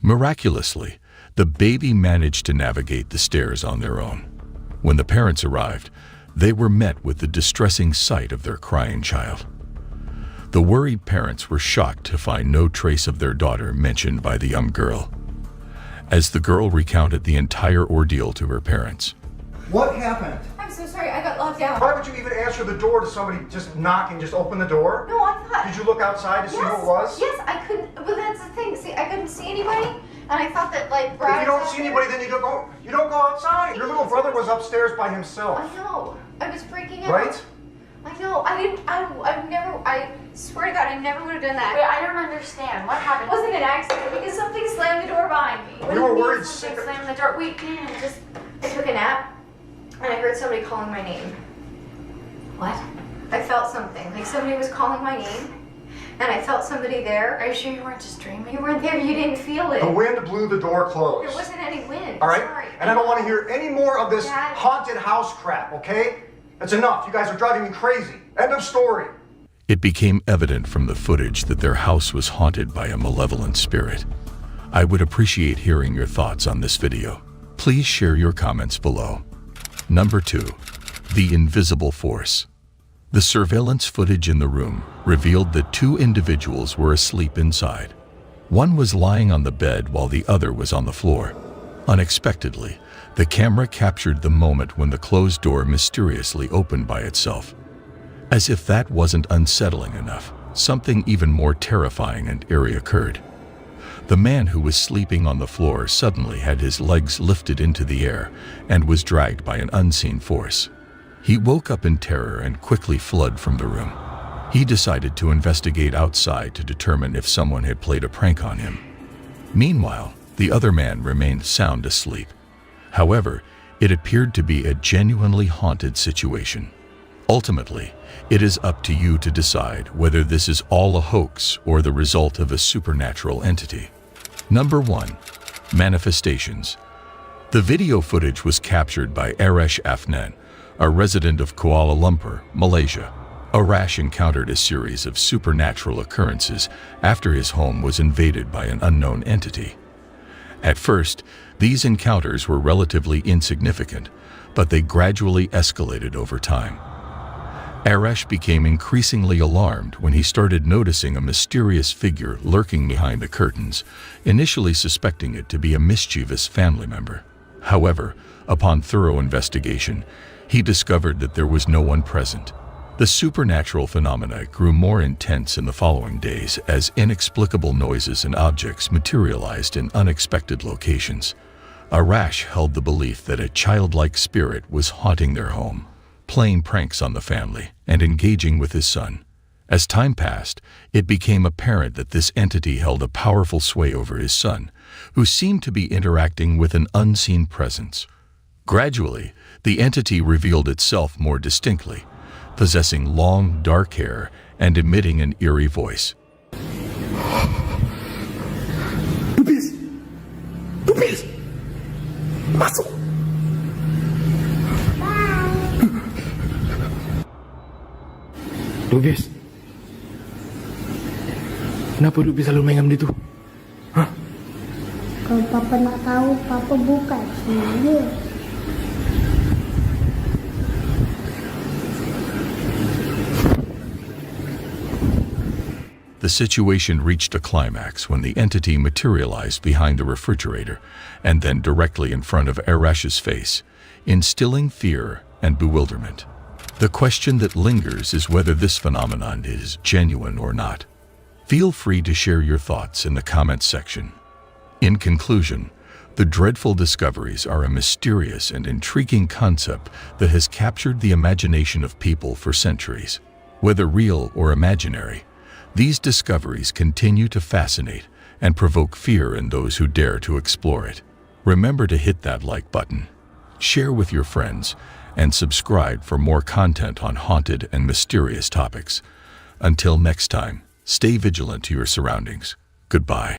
Miraculously, the baby managed to navigate the stairs on their own. When the parents arrived, they were met with the distressing sight of their crying child. The worried parents were shocked to find no trace of their daughter mentioned by the young girl. As the girl recounted the entire ordeal to her parents. What happened? I'm so sorry, I got locked out. Why would you even answer the door to somebody just knock and just open the door? No, I thought... Did you look outside to see who it was? Yes, I couldn't, but that's the thing. See, I couldn't see anybody, and I thought that, like, If Brad... you don't see anybody, then you don't go outside. Your little brother was upstairs by himself. I know. I was freaking out. Right? I know. I swear to God, I never would have done that. Wait, I don't understand. What happened? It wasn't an accident because something slammed the door behind me. We were worried. Something slammed the door. We didn't just... I took a nap, and I heard somebody calling my name. What? I felt something, like somebody was calling my name, and I felt somebody there. Are you sure you weren't just dreaming? You weren't there, you didn't feel it. The wind blew the door closed. There wasn't any wind. All right? Sorry. And I don't want to hear any more of this Dad. haunted house crap, okay? That's enough. You guys are driving me crazy. End of story. It became evident from the footage that their house was haunted by a malevolent spirit. I would appreciate hearing your thoughts on this video. Please share your comments below. Number 2. The Invisible Force. The surveillance footage in the room revealed that 2 individuals were asleep inside. One was lying on the bed while the other was on the floor. Unexpectedly, the camera captured the moment when the closed door mysteriously opened by itself. As if that wasn't unsettling enough, something even more terrifying and eerie occurred. The man who was sleeping on the floor suddenly had his legs lifted into the air and was dragged by an unseen force. He woke up in terror and quickly fled from the room. He decided to investigate outside to determine if someone had played a prank on him. Meanwhile, the other man remained sound asleep. However, it appeared to be a genuinely haunted situation. Ultimately, it is up to you to decide whether this is all a hoax or the result of a supernatural entity. Number 1. Manifestations. The video footage was captured by Arash Afnan, a resident of Kuala Lumpur, Malaysia. Arash encountered a series of supernatural occurrences after his home was invaded by an unknown entity. At first, these encounters were relatively insignificant, but they gradually escalated over time. Arash became increasingly alarmed when he started noticing a mysterious figure lurking behind the curtains, initially suspecting it to be a mischievous family member. However, upon thorough investigation, he discovered that there was no one present. The supernatural phenomena grew more intense in the following days as inexplicable noises and objects materialized in unexpected locations. Arash held the belief that a childlike spirit was haunting their home, playing pranks on the family, and engaging with his son. As time passed, it became apparent that this entity held a powerful sway over his son, who seemed to be interacting with an unseen presence. Gradually, the entity revealed itself more distinctly, possessing long, dark hair and emitting an eerie voice. Bubis! Bubis! Masuk! Bubis, kenapa Duk bisa selalu main dengan itu? Hah? Kalau Papa nak tahu, Papa buka sini. The situation reached a climax when the entity materialized behind the refrigerator and then directly in front of Arash's face, instilling fear and bewilderment. The question that lingers is whether this phenomenon is genuine or not. Feel free to share your thoughts in the comments section. In conclusion, the dreadful discoveries are a mysterious and intriguing concept that has captured the imagination of people for centuries. Whether real or imaginary, these discoveries continue to fascinate and provoke fear in those who dare to explore it. Remember to hit that like button, share with your friends, and subscribe for more content on haunted and mysterious topics. Until next time, stay vigilant to your surroundings. Goodbye.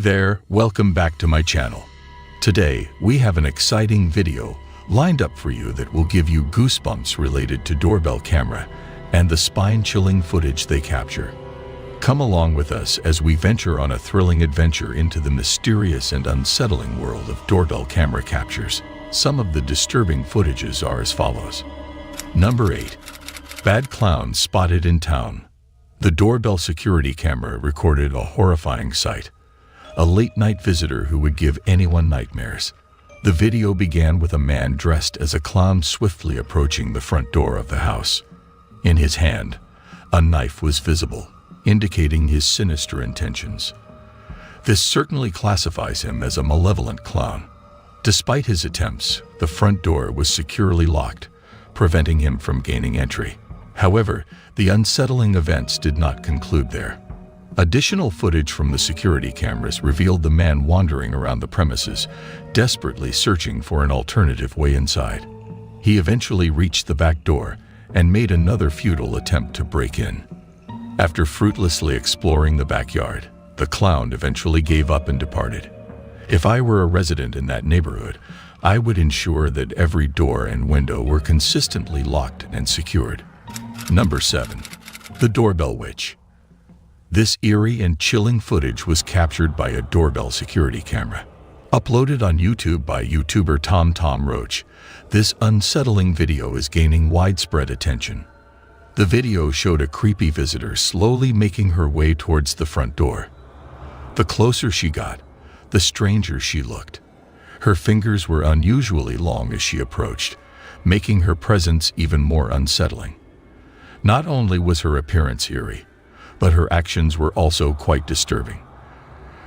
there, welcome back to my channel. Today, we have an exciting video lined up for you that will give you goosebumps related to doorbell camera and the spine-chilling footage they capture. Come along with us as we venture on a thrilling adventure into the mysterious and unsettling world of doorbell camera captures. Some of the disturbing footages are as follows. Number 8. Bad clowns spotted in town. The doorbell security camera recorded a horrifying sight. A late-night visitor who would give anyone nightmares. The video began with a man dressed as a clown swiftly approaching the front door of the house. In his hand, a knife was visible, indicating his sinister intentions. This certainly classifies him as a malevolent clown. Despite his attempts, the front door was securely locked, preventing him from gaining entry. However, the unsettling events did not conclude there. Additional footage from the security cameras revealed the man wandering around the premises, desperately searching for an alternative way inside. He eventually reached the back door and made another futile attempt to break in. After fruitlessly exploring the backyard, the clown eventually gave up and departed. If I were a resident in that neighborhood, I would ensure that every door and window were consistently locked and secured. Number 7. The Doorbell Witch. This eerie and chilling footage was captured by a doorbell security camera. Uploaded on YouTube by YouTuber Tom Roach, this unsettling video is gaining widespread attention. The video showed a creepy visitor slowly making her way towards the front door. The closer she got, the stranger she looked. Her fingers were unusually long as she approached, making her presence even more unsettling. Not only was her appearance eerie, but her actions were also quite disturbing.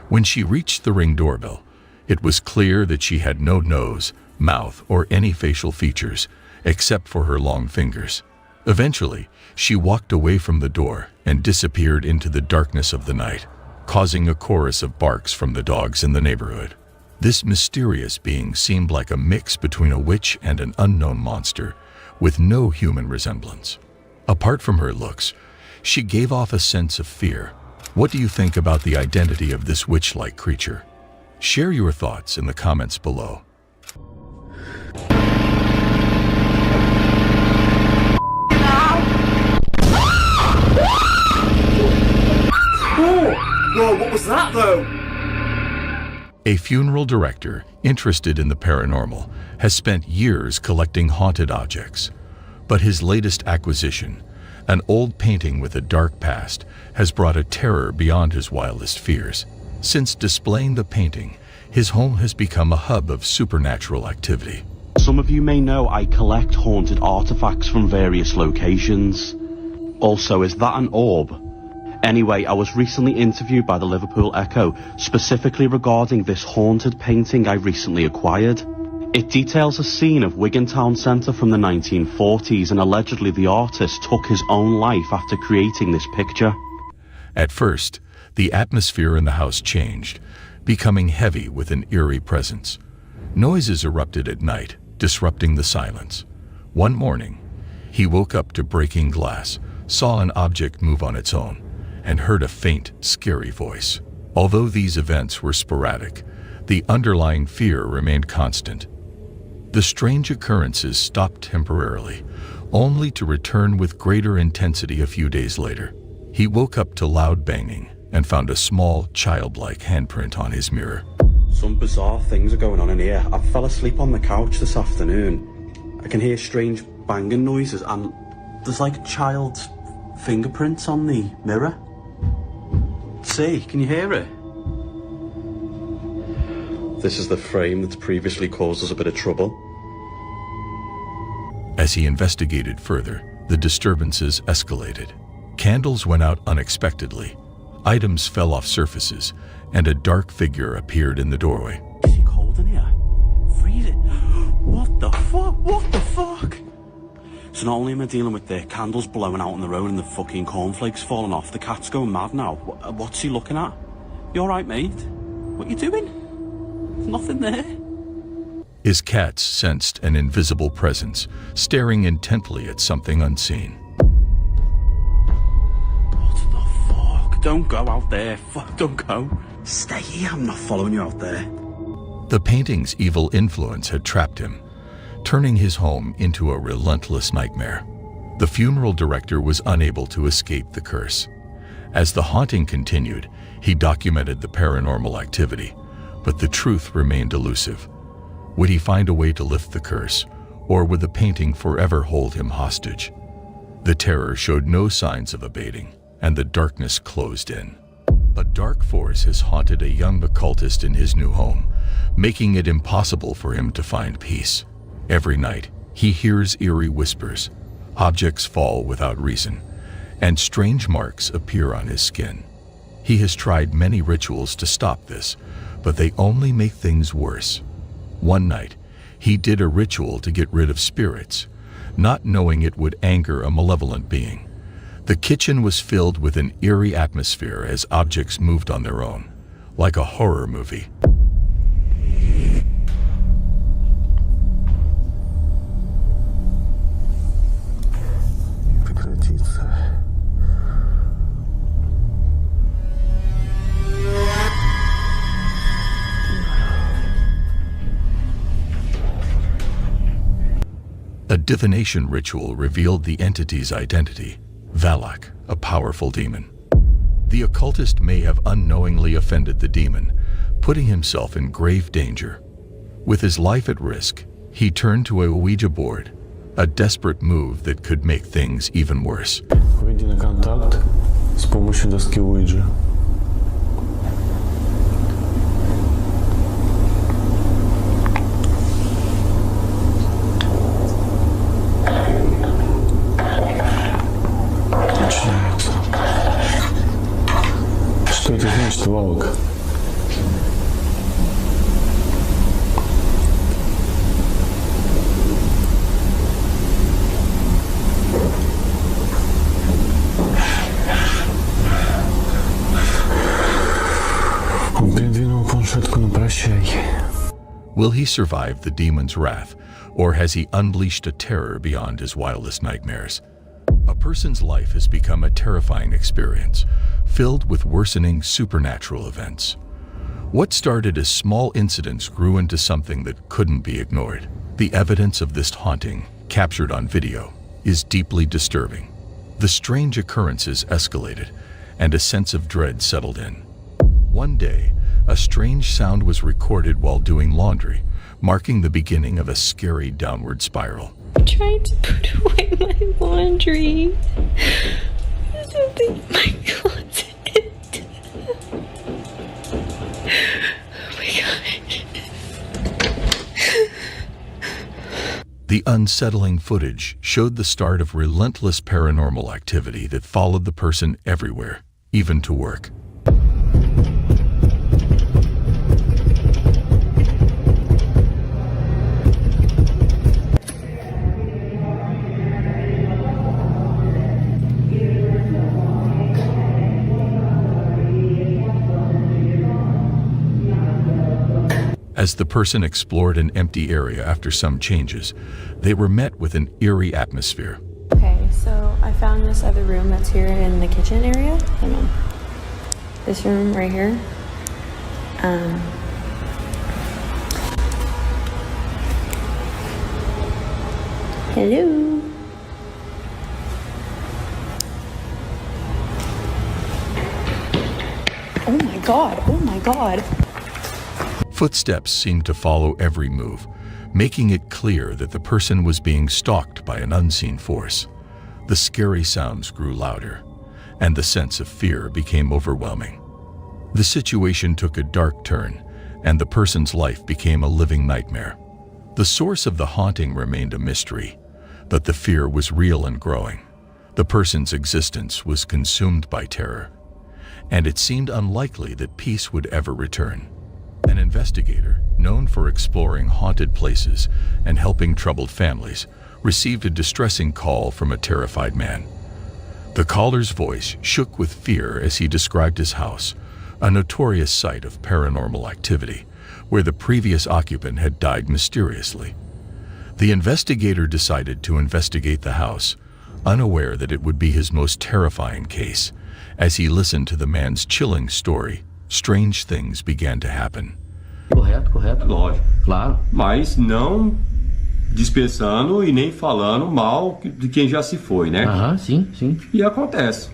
When she reached the Ring doorbell, it was clear that she had no nose, mouth, or any facial features, except for her long fingers. Eventually, she walked away from the door and disappeared into the darkness of the night, causing a chorus of barks from the dogs in the neighborhood. This mysterious being seemed like a mix between a witch and an unknown monster, with no human resemblance. Apart from her looks, she gave off a sense of fear. What do you think about the identity of this witch-like creature? Share your thoughts in the comments below. Whoa, what was that though? A funeral director interested in the paranormal has spent years collecting haunted objects. But his latest acquisition, an old painting with a dark past, has brought a terror beyond his wildest fears. Since displaying the painting, his home has become a hub of supernatural activity. Some of you may know I collect haunted artifacts from various locations. Also, is that an orb? Anyway, I was recently interviewed by the Liverpool Echo, specifically regarding this haunted painting I recently acquired. It details a scene of Wigan Town Centre from the 1940s, and allegedly the artist took his own life after creating this picture. At first, the atmosphere in the house changed, becoming heavy with an eerie presence. Noises erupted at night, disrupting the silence. One morning, he woke up to breaking glass, saw an object move on its own, and heard a faint, scary voice. Although these events were sporadic, the underlying fear remained constant. The strange occurrences stopped temporarily, only to return with greater intensity a few days later. He woke up to loud banging and found a small, childlike handprint on his mirror. Some bizarre things are going on in here. I fell asleep on the couch this afternoon. I can hear strange banging noises, and there's like child's fingerprints on the mirror. See, can you hear it? This is the frame that's previously caused us a bit of trouble. As he investigated further, the disturbances escalated. Candles went out unexpectedly, items fell off surfaces, and a dark figure appeared in the doorway. Is it cold in here? Freezing. What the fuck? What the fuck? So not only am I dealing with the candles blowing out on the road and the fucking cornflakes falling off, the cat's going mad now. What's he looking at? You alright, mate? What you doing? There's nothing there. His cats sensed an invisible presence, staring intently at something unseen. What the fuck? Don't go out there. Fuck, don't go. Stay here, I'm not following you out there. The painting's evil influence had trapped him, turning his home into a relentless nightmare. The funeral director was unable to escape the curse. As the haunting continued, he documented the paranormal activity, but the truth remained elusive. Would he find a way to lift the curse, or would the painting forever hold him hostage? The terror showed no signs of abating, and the darkness closed in. A dark force has haunted a young occultist in his new home, making it impossible for him to find peace. Every night, he hears eerie whispers, objects fall without reason, and strange marks appear on his skin. He has tried many rituals to stop this, but they only make things worse. One night, he did a ritual to get rid of spirits, not knowing it would anger a malevolent being. The kitchen was filled with an eerie atmosphere as objects moved on their own, like a horror movie. A divination ritual revealed the entity's identity, Valak, a powerful demon. The occultist may have unknowingly offended the demon, putting himself in grave danger. With his life at risk, he turned to a Ouija board, a desperate move that could make things even worse. Выйди на контакт с помощью доски Ouija. Начинается. Что это значит, Валок? Он передвинул планшетку на прощай. Will he survive the demon's wrath, or has he unleashed a terror beyond his wildest nightmares? A person's life has become a terrifying experience, filled with worsening supernatural events. What started as small incidents grew into something that couldn't be ignored. The evidence of this haunting, captured on video, is deeply disturbing. The strange occurrences escalated, and a sense of dread settled in. One day, a strange sound was recorded while doing laundry, marking the beginning of a scary downward spiral. I'm trying to put away my laundry. There's something in my closet. Oh my god. The unsettling footage showed the start of relentless paranormal activity that followed the person everywhere, even to work. As the person explored an empty area after some changes, they were met with an eerie atmosphere. Okay, so I found this other room that's here in the kitchen area. Hold on. This room right here. Hello. Oh my god, oh my god. Footsteps seemed to follow every move, making it clear that the person was being stalked by an unseen force. The scary sounds grew louder, and the sense of fear became overwhelming. The situation took a dark turn, and the person's life became a living nightmare. The source of the haunting remained a mystery, but the fear was real and growing. The person's existence was consumed by terror, and it seemed unlikely that peace would ever return. An investigator, known for exploring haunted places and helping troubled families, received a distressing call from a terrified man. The caller's voice shook with fear as he described his house, a notorious site of paranormal activity, where the previous occupant had died mysteriously. The investigator decided to investigate the house, unaware that it would be his most terrifying case. As he listened to the man's chilling story, strange things began to happen. Correto, lógico, claro. Mas não dispensando e nem falando mal de quem já se foi, né? Sim. E acontece.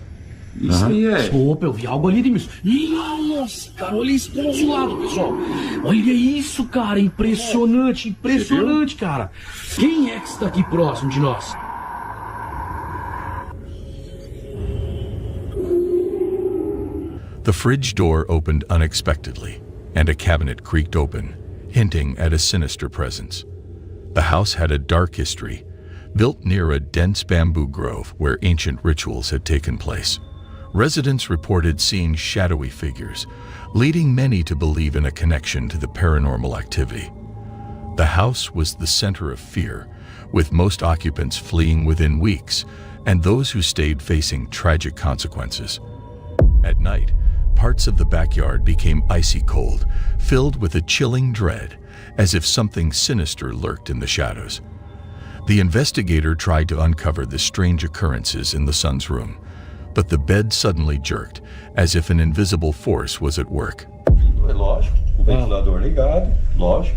Isso aí é... Opa, eu vi algo ali, Demis. Nossa, cara, olha isso pelo outro lado, pessoal. Olha isso, cara, impressionante, cara. Quem é que está aqui próximo de nós? The fridge door opened unexpectedly, and a cabinet creaked open, hinting at a sinister presence. The house had a dark history, built near a dense bamboo grove where ancient rituals had taken place. Residents reported seeing shadowy figures, leading many to believe in a connection to the paranormal activity. The house was the center of fear, with most occupants fleeing within weeks, and those who stayed facing tragic consequences. At night, parts of the backyard became icy cold, filled with a chilling dread, as if something sinister lurked in the shadows. The investigator tried to uncover the strange occurrences in the son's room, but the bed suddenly jerked, as if an invisible force was at work. É lógico, o ventilador ligado, lógico.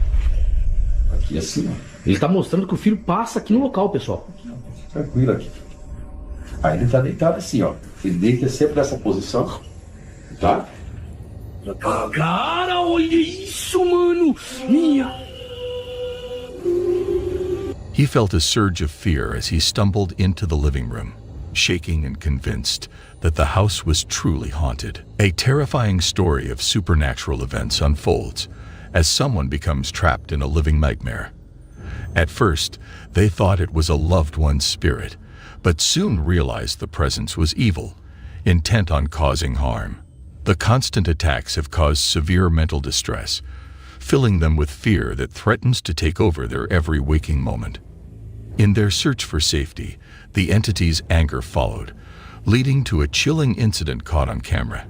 Aqui assim, ó. Ele tá mostrando que o filho passa aqui no local, pessoal. Tranquilo aqui. Aí ele tá deitado assim, ó. Ele deita sempre nessa posição, tá? Cara, olha isso, mano! Minha... He felt a surge of fear as he stumbled into the living room, shaking and convinced that the house was truly haunted. A terrifying story of supernatural events unfolds as someone becomes trapped in a living nightmare. At first, they thought it was a loved one's spirit, but soon realized the presence was evil, intent on causing harm. The constant attacks have caused severe mental distress, filling them with fear that threatens to take over their every waking moment. In their search for safety, the entity's anger followed, leading to a chilling incident caught on camera.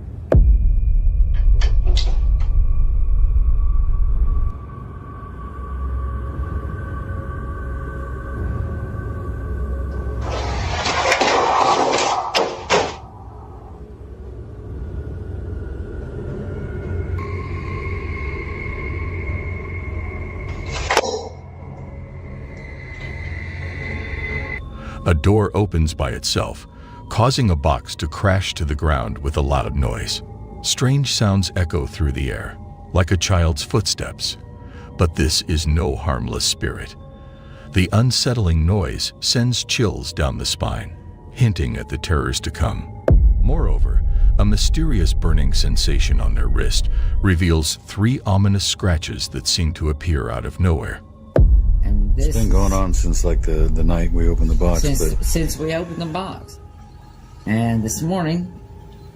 A door opens by itself, causing a box to crash to the ground with a loud noise. Strange sounds echo through the air, like a child's footsteps. But this is no harmless spirit. The unsettling noise sends chills down the spine, hinting at the terrors to come. Moreover, a mysterious burning sensation on their wrist reveals 3 ominous scratches that seem to appear out of nowhere. And this, it's been going on since like the night we opened the box. Since we opened the box. And this morning,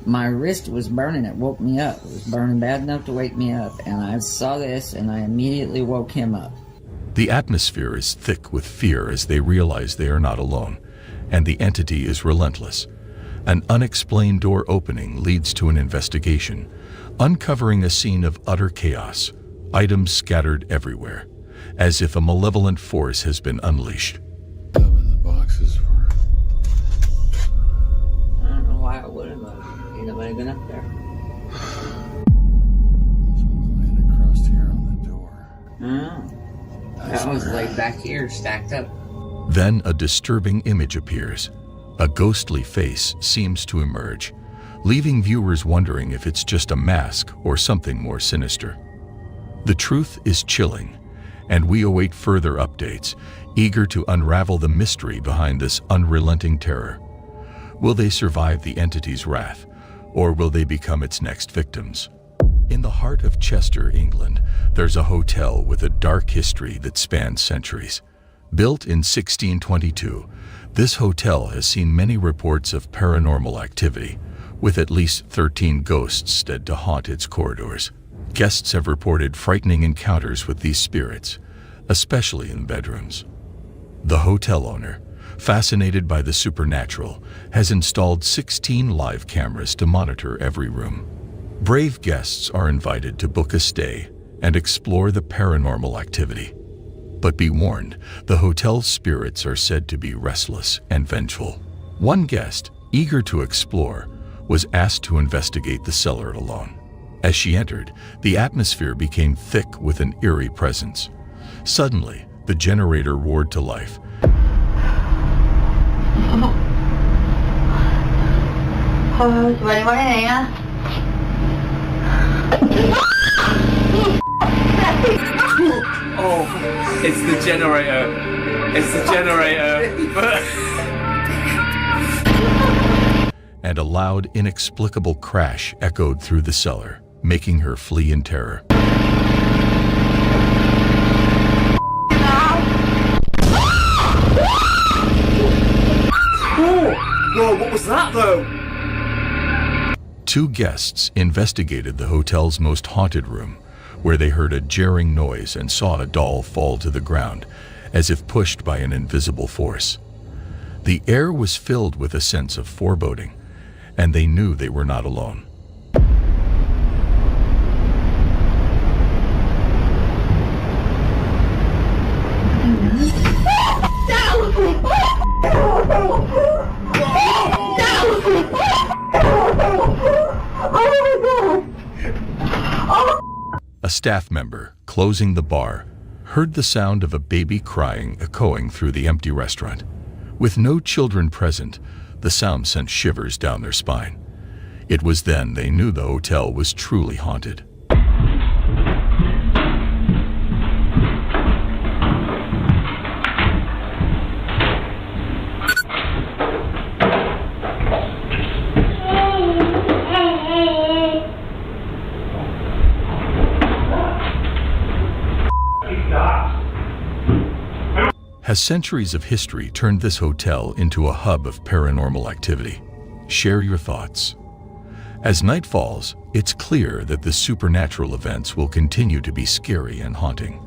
my wrist was burning. It woke me up. It was burning bad enough to wake me up. And I saw this and I immediately woke him up. The atmosphere is thick with fear as they realize they are not alone, and the entity is relentless. An unexplained door opening leads to an investigation, uncovering a scene of utter chaos, items scattered everywhere, as if a malevolent force has been unleashed. The boxes were... I don't know why I would have. Ain't nobody been up there. This one's laying across here on the door. Oh. That was laid back here, stacked up. Then a disturbing image appears. A ghostly face seems to emerge, leaving viewers wondering if it's just a mask or something more sinister. The truth is chilling, and we await further updates, eager to unravel the mystery behind this unrelenting terror. Will they survive the entity's wrath, or will they become its next victims? In the heart of Chester, England, there's a hotel with a dark history that spans centuries. Built in 1622, this hotel has seen many reports of paranormal activity, with at least 13 ghosts said to haunt its corridors. Guests have reported frightening encounters with these spirits, especially in bedrooms. The hotel owner, fascinated by the supernatural, has installed 16 live cameras to monitor every room. Brave guests are invited to book a stay and explore the paranormal activity. But be warned, the hotel's spirits are said to be restless and vengeful. One guest, eager to explore, was asked to investigate the cellar alone. As she entered, the atmosphere became thick with an eerie presence. Suddenly, the generator roared to life. Oh, it's the generator. It's the generator. And a loud, inexplicable crash echoed through the cellar, making her flee in terror. Whoa, what was that though? Two guests investigated the hotel's most haunted room, where they heard a jarring noise and saw a doll fall to the ground, as if pushed by an invisible force. The air was filled with a sense of foreboding, and they knew they were not alone. A staff member, closing the bar, heard the sound of a baby crying echoing through the empty restaurant. With no children present, the sound sent shivers down their spine. It was then they knew the hotel was truly haunted. Has centuries of history turned this hotel into a hub of paranormal activity? Share your thoughts. As night falls, it's clear that the supernatural events will continue to be scary and haunting.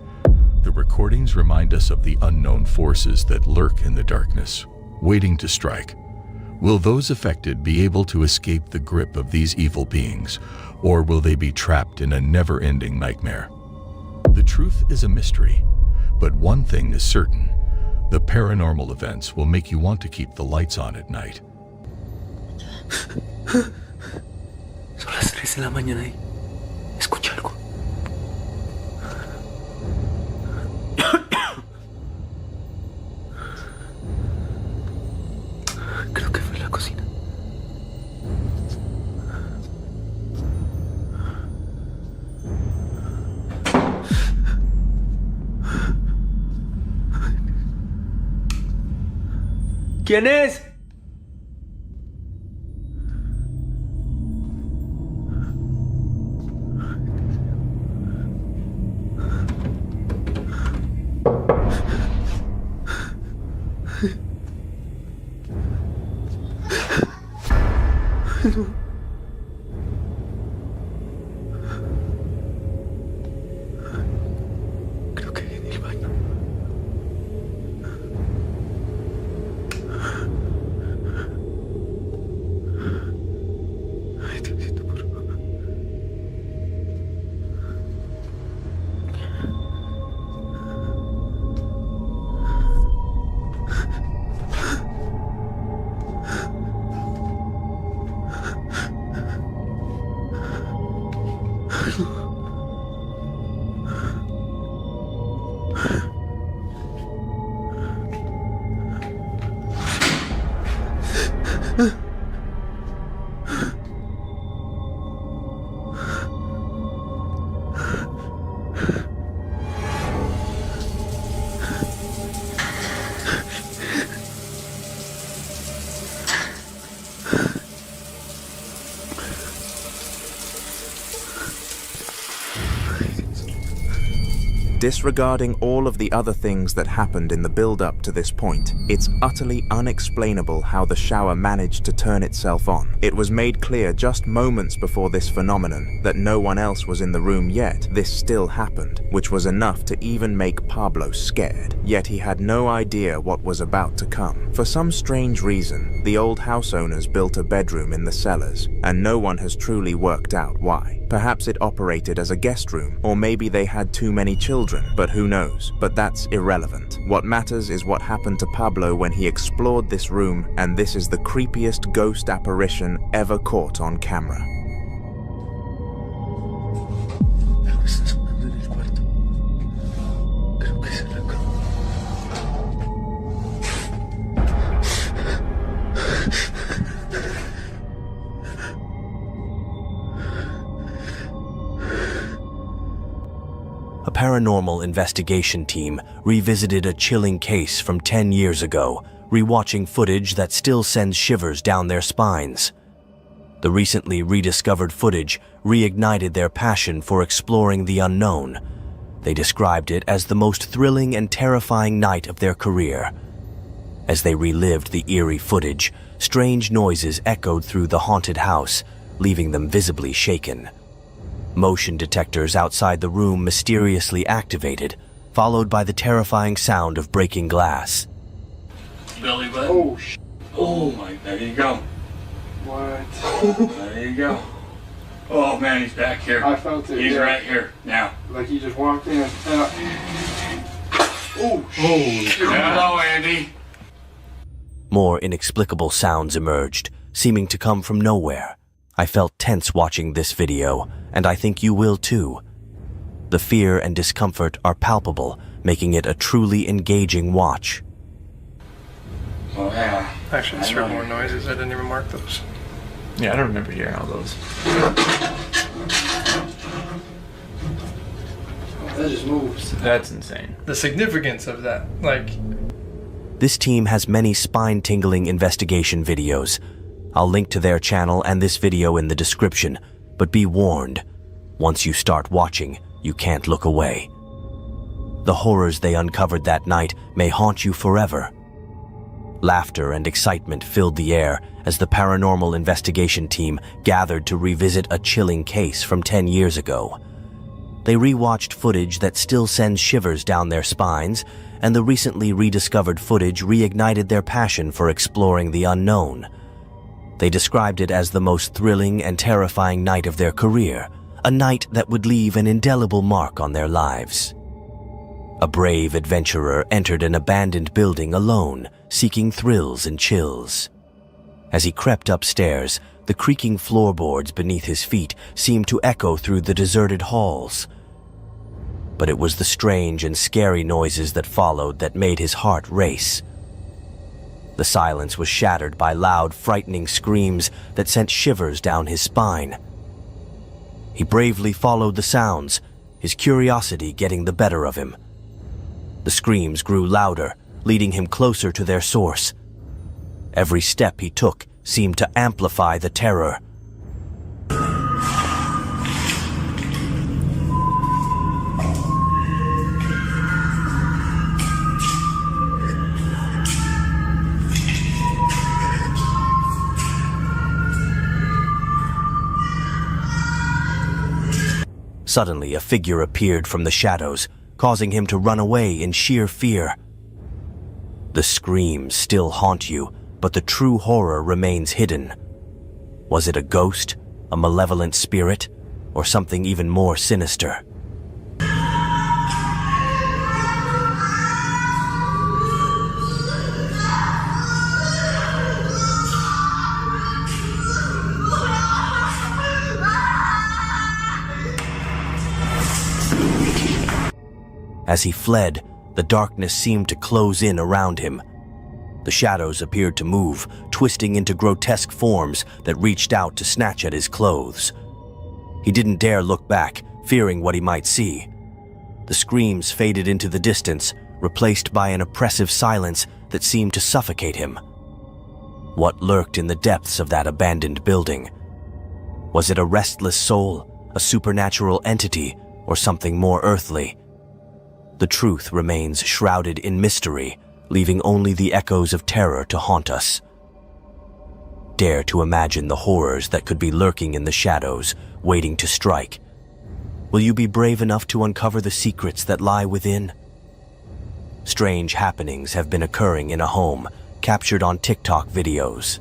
The recordings remind us of the unknown forces that lurk in the darkness, waiting to strike. Will those affected be able to escape the grip of these evil beings, or will they be trapped in a never-ending nightmare? The truth is a mystery, but one thing is certain. The paranormal events will make you want to keep the lights on at night. Son las 3 de la mañana y escuché algo. Creo que fue la cocina. ¿Quién es? Creo que en el baño. Ay, Diosito, por favor. Disregarding all of the other things that happened in the build-up to this point, it's utterly unexplainable how the shower managed to turn itself on. It was made clear just moments before this phenomenon that no one else was in the room yet this still happened, which was enough to even make Pablo scared. Yet he had no idea what was about to come. For some strange reason, the old house owners built a bedroom in the cellars, and no one has truly worked out why. Perhaps it operated as a guest room, or maybe they had too many children, but who knows? But that's irrelevant. What matters is what happened to Pablo when he explored this room, and this is the creepiest ghost apparition ever caught on camera. Está sonando en el cuarto. Creo que es la cama. A paranormal investigation team revisited a chilling case from 10 years ago, rewatching footage that still sends shivers down their spines. The recently rediscovered footage reignited their passion for exploring the unknown. They described it as the most thrilling and terrifying night of their career. As they relived the eerie footage, strange noises echoed through the haunted house, leaving them visibly shaken. Motion detectors outside the room mysteriously activated, followed by the terrifying sound of breaking glass. Belly button. Oh my, there you go. What? There you go. Oh man, he's back here. I felt it. He's right here now. Like he just walked in. Hello, Andy. More inexplicable sounds emerged, seeming to come from nowhere. I felt tense watching this video, and I think you will too. The fear and discomfort are palpable, making it a truly engaging watch. Oh yeah. Actually, I heard more noises. I didn't even mark those. Yeah, I don't remember hearing all those. That just moves. That's insane. The significance of that, like... This team has many spine-tingling investigation videos. I'll link to their channel and this video in the description, but be warned, once you start watching, you can't look away. The horrors they uncovered that night may haunt you forever. Laughter and excitement filled the air as the paranormal investigation team gathered to revisit a chilling case from 10 years ago. They rewatched footage that still sends shivers down their spines, and the recently rediscovered footage reignited their passion for exploring the unknown. They described it as the most thrilling and terrifying night of their career, a night that would leave an indelible mark on their lives. A brave adventurer entered an abandoned building alone, seeking thrills and chills. As he crept upstairs, the creaking floorboards beneath his feet seemed to echo through the deserted halls. But it was the strange and scary noises that followed that made his heart race. The silence was shattered by loud, frightening screams that sent shivers down his spine. He bravely followed the sounds, his curiosity getting the better of him. The screams grew louder, leading him closer to their source. Every step he took seemed to amplify the terror. Suddenly, a figure appeared from the shadows, causing him to run away in sheer fear. The screams still haunt you, but the true horror remains hidden. Was it a ghost, a malevolent spirit, or something even more sinister? As he fled, the darkness seemed to close in around him. The shadows appeared to move, twisting into grotesque forms that reached out to snatch at his clothes. He didn't dare look back, fearing what he might see. The screams faded into the distance, replaced by an oppressive silence that seemed to suffocate him. What lurked in the depths of that abandoned building? Was it a restless soul, a supernatural entity, or something more earthly? The truth remains shrouded in mystery, leaving only the echoes of terror to haunt us. Dare to imagine the horrors that could be lurking in the shadows, waiting to strike. Will you be brave enough to uncover the secrets that lie within? Strange happenings have been occurring in a home, captured on TikTok videos.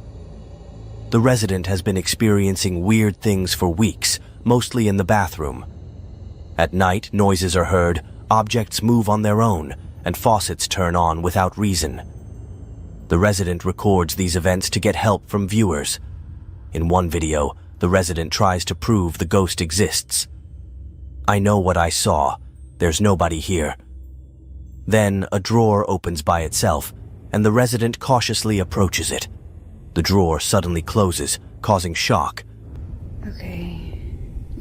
The resident has been experiencing weird things for weeks, mostly in the bathroom. At night, noises are heard, objects move on their own, and faucets turn on without reason. The resident records these events to get help from viewers. In one video, the resident tries to prove the ghost exists. I know what I saw. There's nobody here. Then a drawer opens by itself, and the resident cautiously approaches it. The drawer suddenly closes, causing shock. Okay.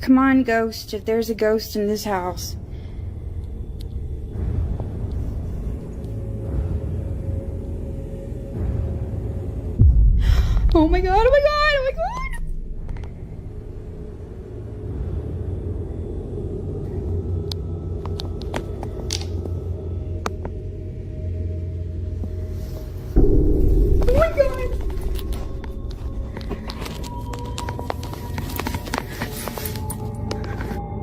Come on, ghost, if there's a ghost in this house. Oh my god, oh my god, oh my god! Oh my god!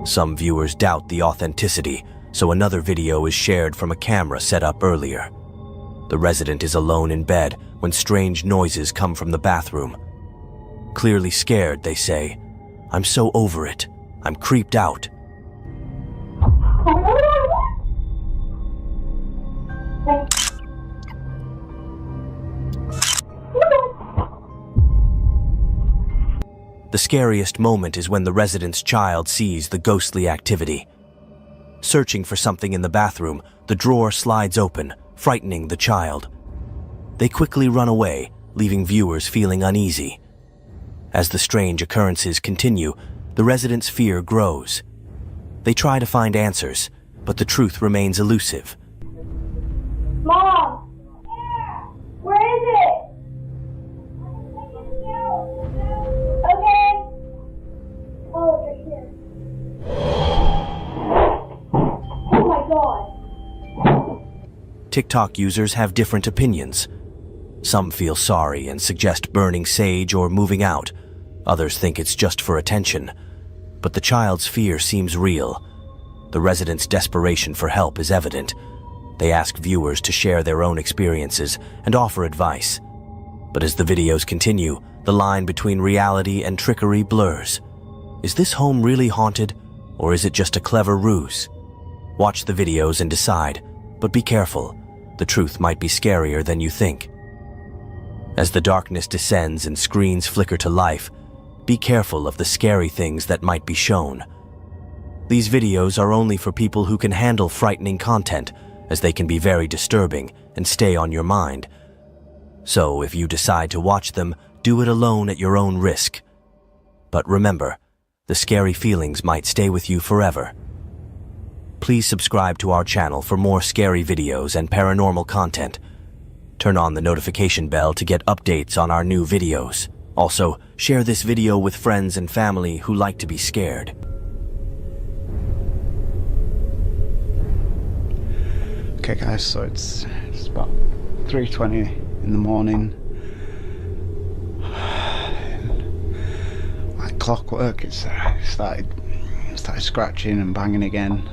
Some viewers doubt the authenticity, so another video is shared from a camera set up earlier. The resident is alone in bed when strange noises come from the bathroom. Clearly scared, they say, "I'm so over it. I'm creeped out." The scariest moment is when the resident's child sees the ghostly activity. Searching for something in the bathroom, the drawer slides open, frightening the child. They quickly run away, leaving viewers feeling uneasy. As the strange occurrences continue, the resident's fear grows. They try to find answers, but the truth remains elusive. Mom! Where is it? Okay. Oh, it's right here. Oh my god. TikTok users have different opinions. Some feel sorry and suggest burning sage or moving out. Others think it's just for attention. But the child's fear seems real. The resident's desperation for help is evident. They ask viewers to share their own experiences and offer advice. But as the videos continue, the line between reality and trickery blurs. Is this home really haunted, or is it just a clever ruse? Watch the videos and decide, but be careful. The truth might be scarier than you think. As the darkness descends and screens flicker to life, be careful of the scary things that might be shown. These videos are only for people who can handle frightening content, as they can be very disturbing and stay on your mind. So if you decide to watch them, do it alone at your own risk. But remember, the scary feelings might stay with you forever. Please subscribe to our channel for more scary videos and paranormal content. Turn on the notification bell to get updates on our new videos. Also, share this video with friends and family who like to be scared. Okay guys, so it's about 3:20 in the morning. Like clockwork, it started scratching and banging again.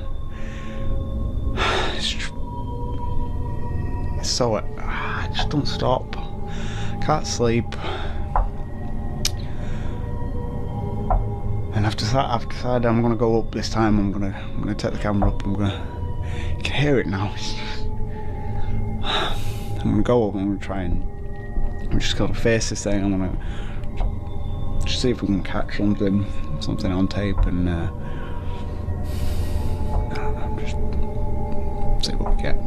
So it just don't stop. Can't sleep. And I've decided I'm gonna go up this time. I'm gonna take the camera up. You can hear it now. I'm gonna go up. I'm gonna try and I'm just gonna face this thing. I'm gonna just see if we can catch something on tape, and just see what we get.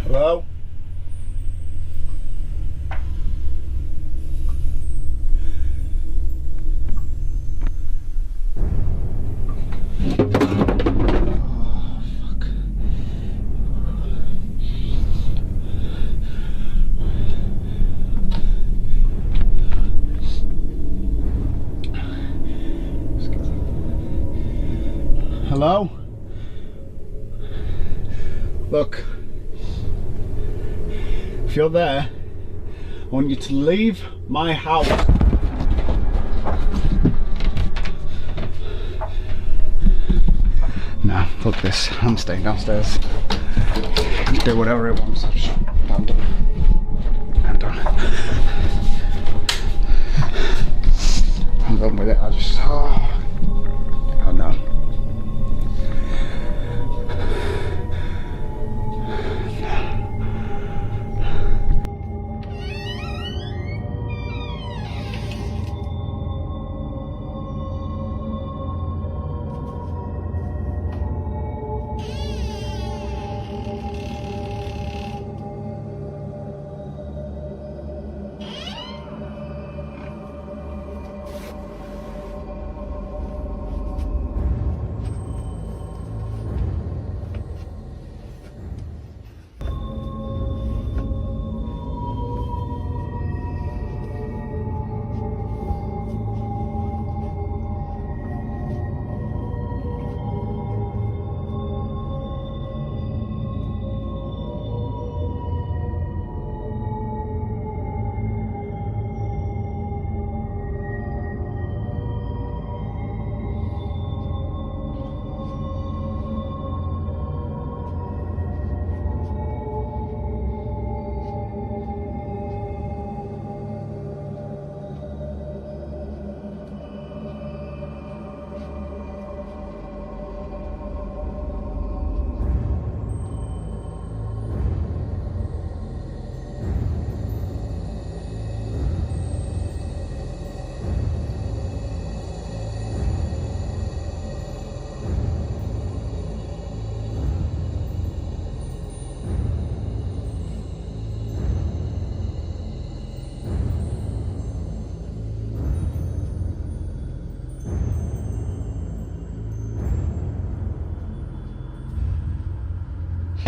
Hello? Hello? Look, if you're there, I want you to leave my house. Nah, fuck this. I'm staying downstairs. Do whatever it wants. I'm done. I'm done. I'm done with it. I just. Oh no.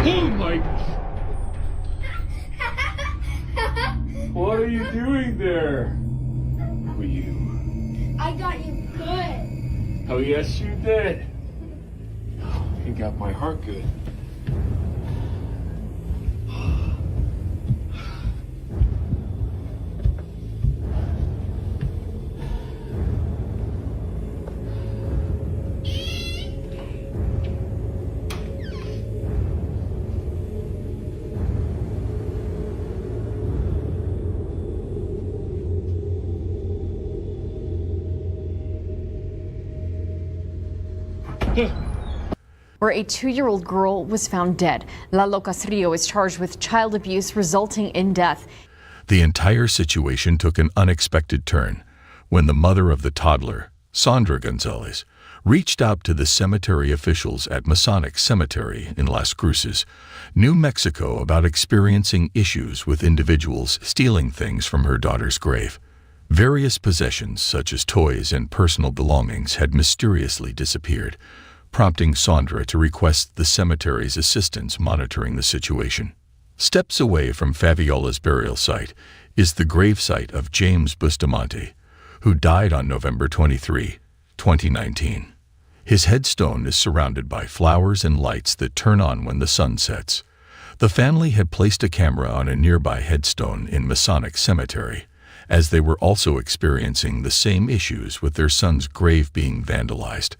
Oh my... What are you doing there? Who are you? I got you good. Oh yes you did. You got my heart good. Where a 2-year-old girl was found dead. La Locas Rio is charged with child abuse resulting in death. The entire situation took an unexpected turn when the mother of the toddler, Sandra Gonzalez, reached out to the cemetery officials at Masonic Cemetery in Las Cruces, New Mexico, about experiencing issues with individuals stealing things from her daughter's grave. Various possessions, such as toys and personal belongings, had mysteriously disappeared, prompting Sandra to request the cemetery's assistance monitoring the situation. Steps away from Faviola's burial site is the gravesite of James Bustamante, who died on November 23, 2019. His headstone is surrounded by flowers and lights that turn on when the sun sets. The family had placed a camera on a nearby headstone in Masonic Cemetery, as they were also experiencing the same issues with their son's grave being vandalized.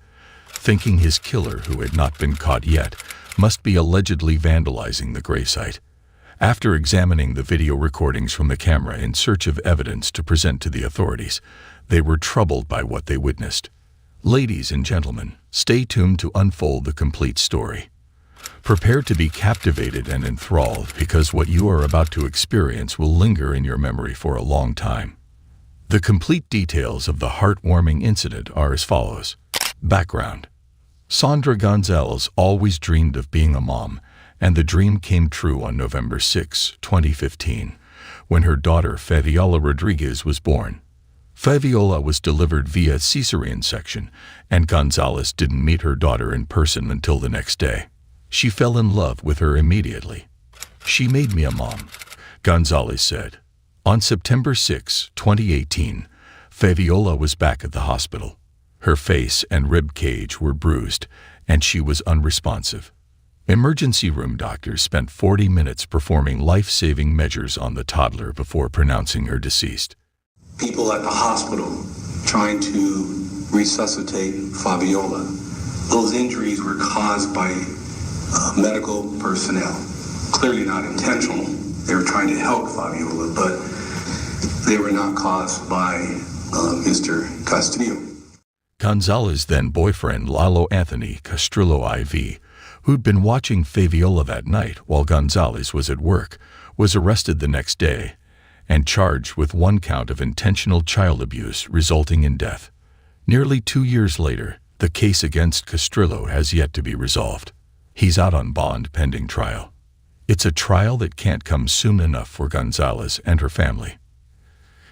Thinking his killer, who had not been caught yet, must be allegedly vandalizing the gravesite. After examining the video recordings from the camera in search of evidence to present to the authorities, they were troubled by what they witnessed. Ladies and gentlemen, stay tuned to unfold the complete story. Prepare to be captivated and enthralled, because what you are about to experience will linger in your memory for a long time. The complete details of the heartwarming incident are as follows. Background. Sandra Gonzalez always dreamed of being a mom, and the dream came true on November 6, 2015, when her daughter Fabiola Rodriguez was born. Fabiola was delivered via cesarean section, and Gonzalez didn't meet her daughter in person until the next day. She fell in love with her immediately. "She made me a mom," Gonzalez said. On September 6, 2018, Fabiola was back at the hospital. Her face and rib cage were bruised, and she was unresponsive. Emergency room doctors spent 40 minutes performing life-saving measures on the toddler before pronouncing her deceased. People at the hospital trying to resuscitate Fabiola. Those injuries were caused by medical personnel. Clearly not intentional. They were trying to help Fabiola, but they were not caused by Mr. Castillo. Gonzalez's then-boyfriend Lalo Anthony Castrillo IV, who'd been watching Fabiola that night while Gonzalez was at work, was arrested the next day and charged with 1 count of intentional child abuse resulting in death. Nearly 2 years later, the case against Castrillo has yet to be resolved. He's out on bond pending trial. It's a trial that can't come soon enough for Gonzalez and her family.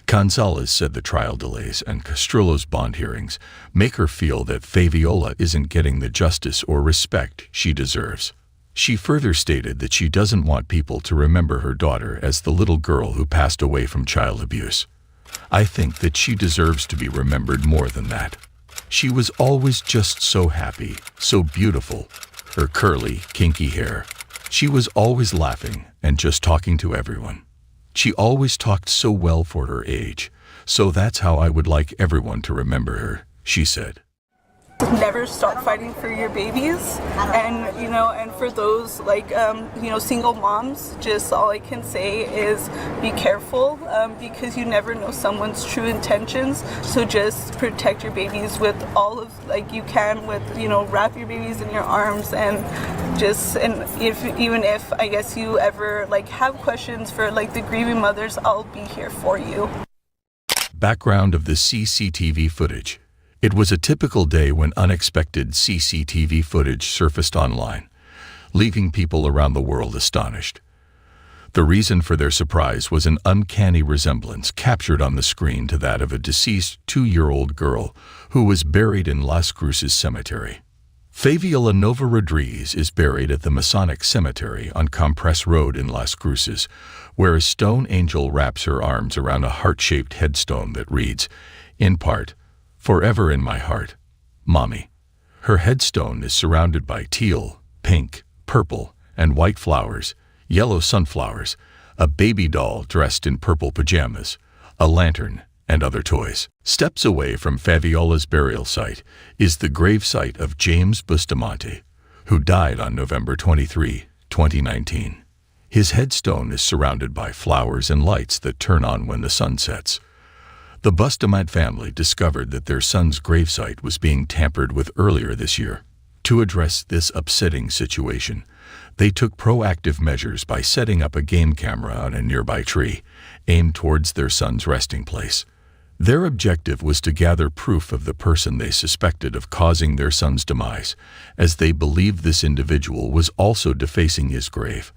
Gonzalez said the trial delays and Castrillo's bond hearings make her feel that Fabiola isn't getting the justice or respect she deserves. She further stated that she doesn't want people to remember her daughter as the little girl who passed away from child abuse. I think that she deserves to be remembered more than that. She was always just so happy, so beautiful. Her curly, kinky hair. She was always laughing and just talking to everyone. She always talked so well for her age, so that's how I would like everyone to remember her, she said. Never stop fighting for your babies, and and for those single moms, just all I can say is be careful, because you never know someone's true intentions. So just protect your babies with all of you can, with wrap your babies in your arms, and if I guess you ever have questions for the grieving mothers, I'll be here for you. Background of the CCTV footage. It was a typical day when unexpected CCTV footage surfaced online, leaving people around the world astonished. The reason for their surprise was an uncanny resemblance captured on the screen to that of a deceased 2-year-old girl who was buried in Las Cruces Cemetery. Fabiola Nova Rodriguez is buried at the Masonic Cemetery on Compress Road in Las Cruces, where a stone angel wraps her arms around a heart-shaped headstone that reads, in part, "Forever in my heart, Mommy." Her headstone is surrounded by teal, pink, purple, and white flowers, yellow sunflowers, a baby doll dressed in purple pajamas, a lantern, and other toys. Steps away from Fabiola's burial site is the gravesite of James Bustamante, who died on November 23, 2019. His headstone is surrounded by flowers and lights that turn on when the sun sets. The Bustamante family discovered that their son's gravesite was being tampered with earlier this year. To address this upsetting situation, they took proactive measures by setting up a game camera on a nearby tree, aimed towards their son's resting place. Their objective was to gather proof of the person they suspected of causing their son's demise, as they believed this individual was also defacing his grave.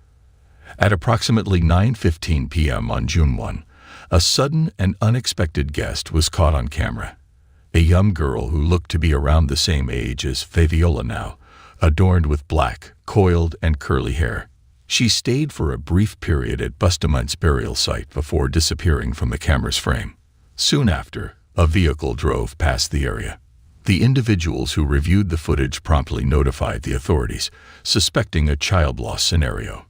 At approximately 9:15 p.m. on June 1, a sudden and unexpected guest was caught on camera. A young girl who looked to be around the same age as Fabiola now, adorned with black, coiled, and curly hair. She stayed for a brief period at Bustamante's burial site before disappearing from the camera's frame. Soon after, a vehicle drove past the area. The individuals who reviewed the footage promptly notified the authorities, suspecting a child loss scenario.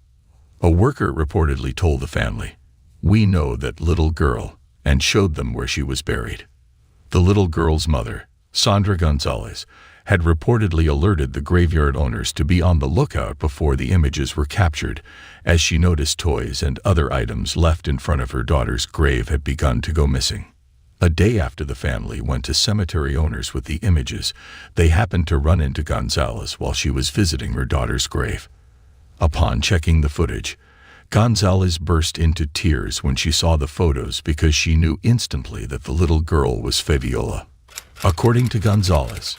A worker reportedly told the family, "We know that little girl," and showed them where she was buried. The little girl's mother, Sandra Gonzalez, had reportedly alerted the graveyard owners to be on the lookout before the images were captured, as she noticed toys and other items left in front of her daughter's grave had begun to go missing. A day after the family went to cemetery owners with the images, they happened to run into Gonzalez while she was visiting her daughter's grave. Upon checking the footage, Gonzalez burst into tears when she saw the photos because she knew instantly that the little girl was Fabiola. According to Gonzalez,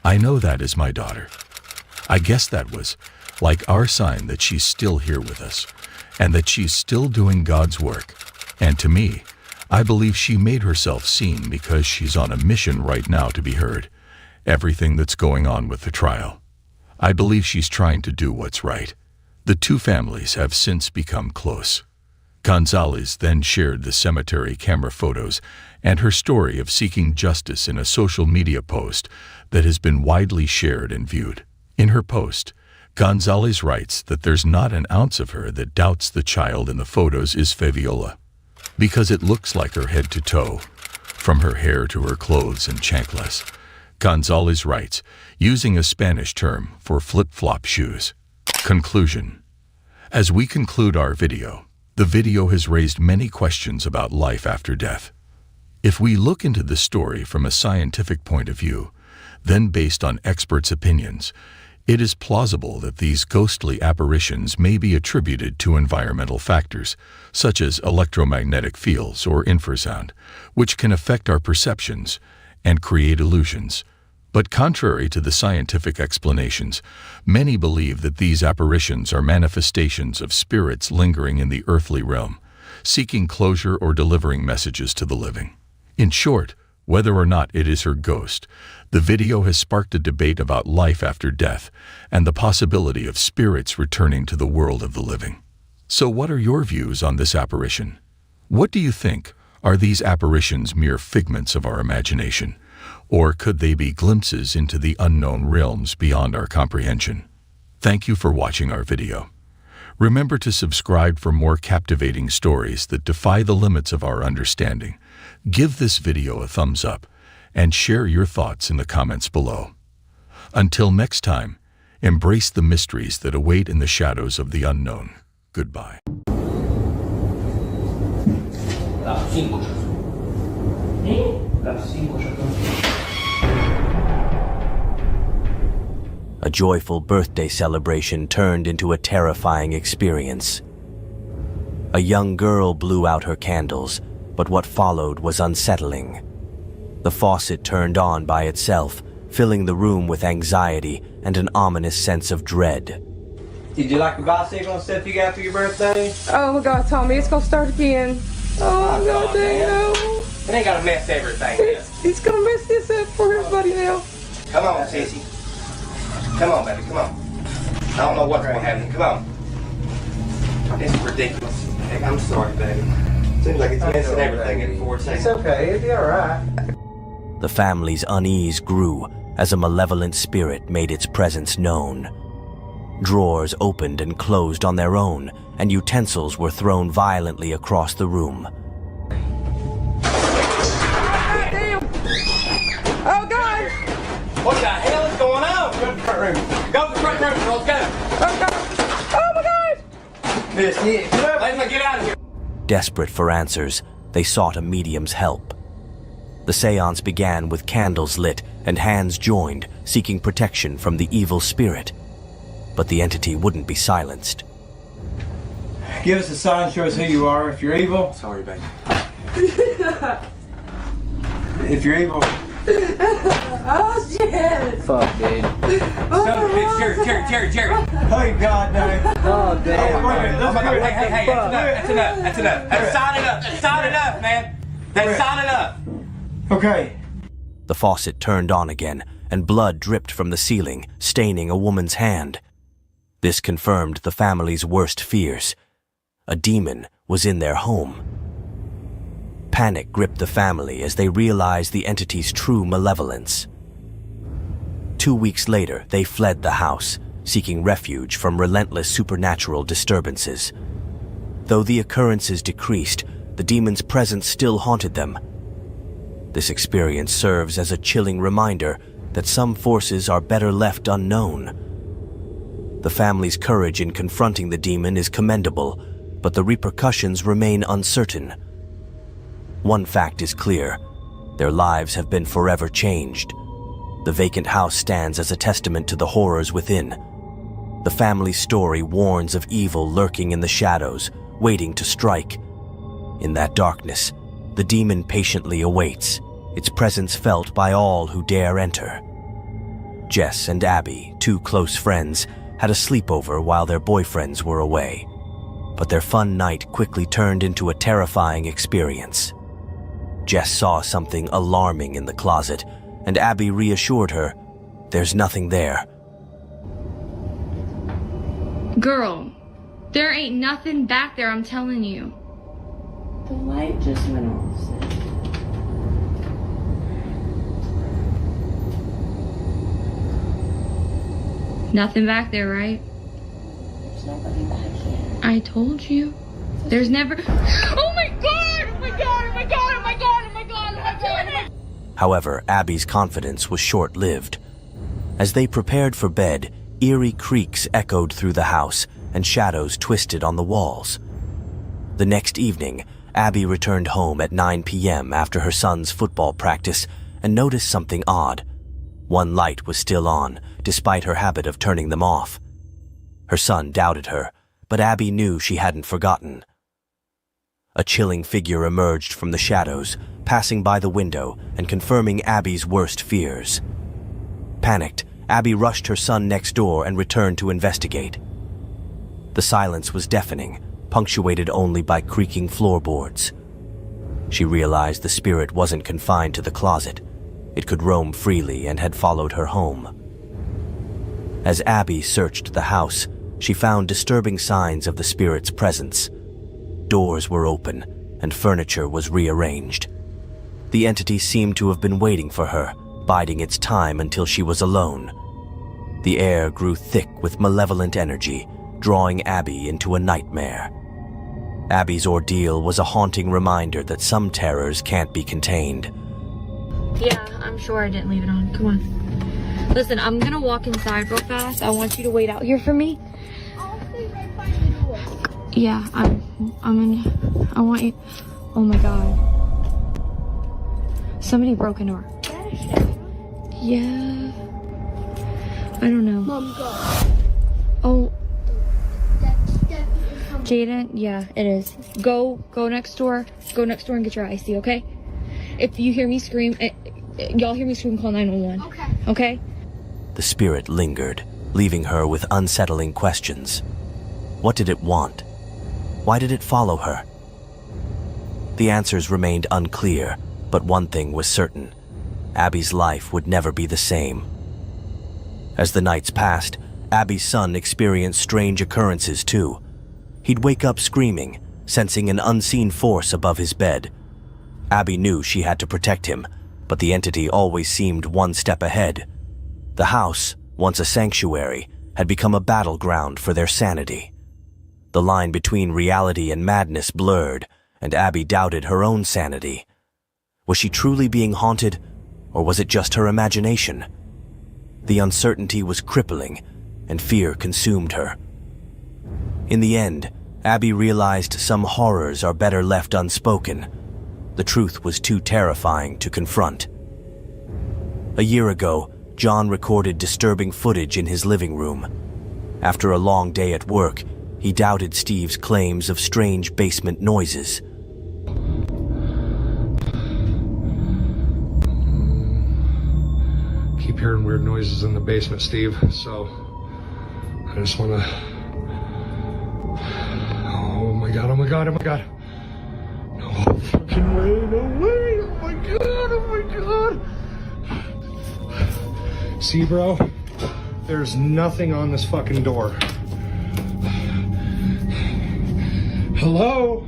"I know that is my daughter. I guess that was like our sign that she's still here with us and that she's still doing God's work. And to me, I believe she made herself seen because she's on a mission right now to be heard. Everything that's going on with the trial. I believe she's trying to do what's right." The two families have since become close. Gonzalez then shared the cemetery camera photos and her story of seeking justice in a social media post that has been widely shared and viewed. In her post, Gonzalez writes that there's not an ounce of her that doubts the child in the photos is Fabiola, because it looks like her head to toe, from her hair to her clothes and chanclas. Gonzalez writes, using a Spanish term for flip-flop shoes. Conclusion. As we conclude our video, the video has raised many questions about life after death. If we look into the story from a scientific point of view, then based on experts' opinions, it is plausible that these ghostly apparitions may be attributed to environmental factors, such as electromagnetic fields or infrasound, which can affect our perceptions and create illusions. But contrary to the scientific explanations, many believe that these apparitions are manifestations of spirits lingering in the earthly realm, seeking closure or delivering messages to the living. In short, whether or not it is her ghost, the video has sparked a debate about life after death and the possibility of spirits returning to the world of the living. So what are your views on this apparition? What do you think? Are these apparitions mere figments of our imagination? Or could they be glimpses into the unknown realms beyond our comprehension? Thank you for watching our video. Remember to subscribe for more captivating stories that defy the limits of our understanding. Give this video a thumbs up and share your thoughts in the comments below. Until next time, embrace the mysteries that await in the shadows of the unknown. Goodbye. A joyful birthday celebration turned into a terrifying experience. A young girl blew out her candles, but what followed was unsettling. The faucet turned on by itself, filling the room with anxiety and an ominous sense of dread. Did you like the bicycle and stuff you got for your birthday? Oh my God, Tommy, it's gonna start again. Oh my God, dang no. It ain't gonna mess everything up. He's gonna mess this up for everybody now. Come on, sissy. Come on, baby, come on. I don't know what's gonna happen. Come on. This is ridiculous. Hey, I'm sorry, baby. Seems like it's messing everything in 4 seconds. It's okay, it'll be alright. The family's unease grew as a malevolent spirit made its presence known. Drawers opened and closed on their own, and utensils were thrown violently across the room. Oh God! What the hell is going on? Go to the front room. Go to the front room, girls. Go. Oh God! Oh my God! Miss, let me get out of here. Desperate for answers, they sought a medium's help. The seance began with candles lit and hands joined, seeking protection from the evil spirit. But the entity wouldn't be silenced. Give us a sign, show us who you are. If you're evil. Sorry, baby. If you're evil. Oh shit! Fuck, dude. Jerry. Oh, God, no. Oh, damn. Hey, that's enough. That's solid enough, man. That's solid enough. Okay. The faucet turned on again, and blood dripped from the ceiling, staining a woman's hand. This confirmed the family's worst fears. A demon was in their home. Panic gripped the family as they realized the entity's true malevolence. 2 weeks later, they fled the house, seeking refuge from relentless supernatural disturbances. Though the occurrences decreased, the demon's presence still haunted them. This experience serves as a chilling reminder that some forces are better left unknown. The family's courage in confronting the demon is commendable, but the repercussions remain uncertain. One fact is clear: their lives have been forever changed. The vacant house stands as a testament to the horrors within. The family's story warns of evil lurking in the shadows, waiting to strike. In that darkness, the demon patiently awaits, its presence felt by all who dare enter. Jess and Abby, two close friends, had a sleepover while their boyfriends were away. But their fun night quickly turned into a terrifying experience. Jess saw something alarming in the closet, and Abby reassured her, "There's nothing there." Girl, there ain't nothing back there, I'm telling you. The light just went off, sis. Nothing back there, right? There's nobody back here. I told you. There's never. Oh my god! Oh my god! Oh my god! Oh my god! Oh my god! Oh my god! However, Abby's confidence was short-lived. As they prepared for bed, eerie creaks echoed through the house and shadows twisted on the walls. The next evening, Abby returned home at 9 p.m. after her son's football practice and noticed something odd. One light was still on, despite her habit of turning them off. Her son doubted her, but Abby knew she hadn't forgotten. A chilling figure emerged from the shadows, passing by the window and confirming Abby's worst fears. Panicked, Abby rushed her son next door and returned to investigate. The silence was deafening, punctuated only by creaking floorboards. She realized the spirit wasn't confined to the closet. It could roam freely and had followed her home. As Abby searched the house, she found disturbing signs of the spirit's presence. Doors were open, and furniture was rearranged. The entity seemed to have been waiting for her, biding its time until she was alone. The air grew thick with malevolent energy, drawing Abby into a nightmare. Abby's ordeal was a haunting reminder that some terrors can't be contained. Yeah, I'm sure I didn't leave it on. Come on. Listen, I'm gonna walk inside real fast. I want you to wait out here for me. Yeah, I want you. Oh my god. Somebody broke into our. Yeah. I don't know. Mom, go. Oh. Jaden, yeah, it is. Go next door. Go next door and get your icy, okay? If you hear me scream, y'all hear me scream, call 911. Okay. Okay? The spirit lingered, leaving her with unsettling questions. What did it want? Why did it follow her? The answers remained unclear, but one thing was certain. Abby's life would never be the same. As the nights passed, Abby's son experienced strange occurrences too. He'd wake up screaming, sensing an unseen force above his bed. Abby knew she had to protect him, but the entity always seemed one step ahead. The house, once a sanctuary, had become a battleground for their sanity. The line between reality and madness blurred, and Abby doubted her own sanity. Was she truly being haunted, or was it just her imagination? The uncertainty was crippling, and fear consumed her. In the end, Abby realized some horrors are better left unspoken. The truth was too terrifying to confront. A year ago, John recorded disturbing footage in his living room. After a long day at work, he doubted Steve's claims of strange basement noises. Keep hearing weird noises in the basement, Steve, so I just want to... Oh my god, oh my god, oh my god. No fucking way, no way, oh my god, oh my god. See, bro, there's nothing on this fucking door. Hello?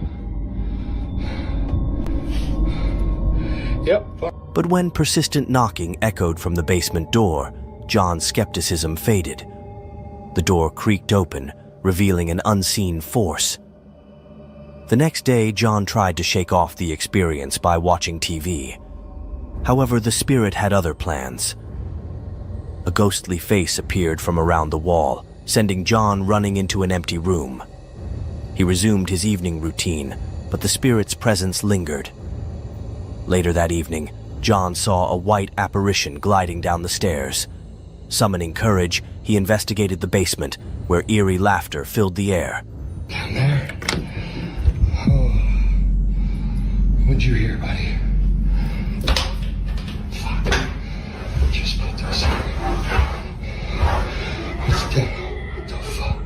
Yep. But when persistent knocking echoed from the basement door, John's skepticism faded. The door creaked open, revealing an unseen force. The next day, John tried to shake off the experience by watching TV. However, the spirit had other plans. A ghostly face appeared from around the wall, sending John running into an empty room. He resumed his evening routine, but the spirit's presence lingered. Later that evening, John saw a white apparition gliding down the stairs. Summoning courage, he investigated the basement, where eerie laughter filled the air. Down there? Oh. What'd you hear, buddy? Fuck. Just put this in. What's that? What the fuck?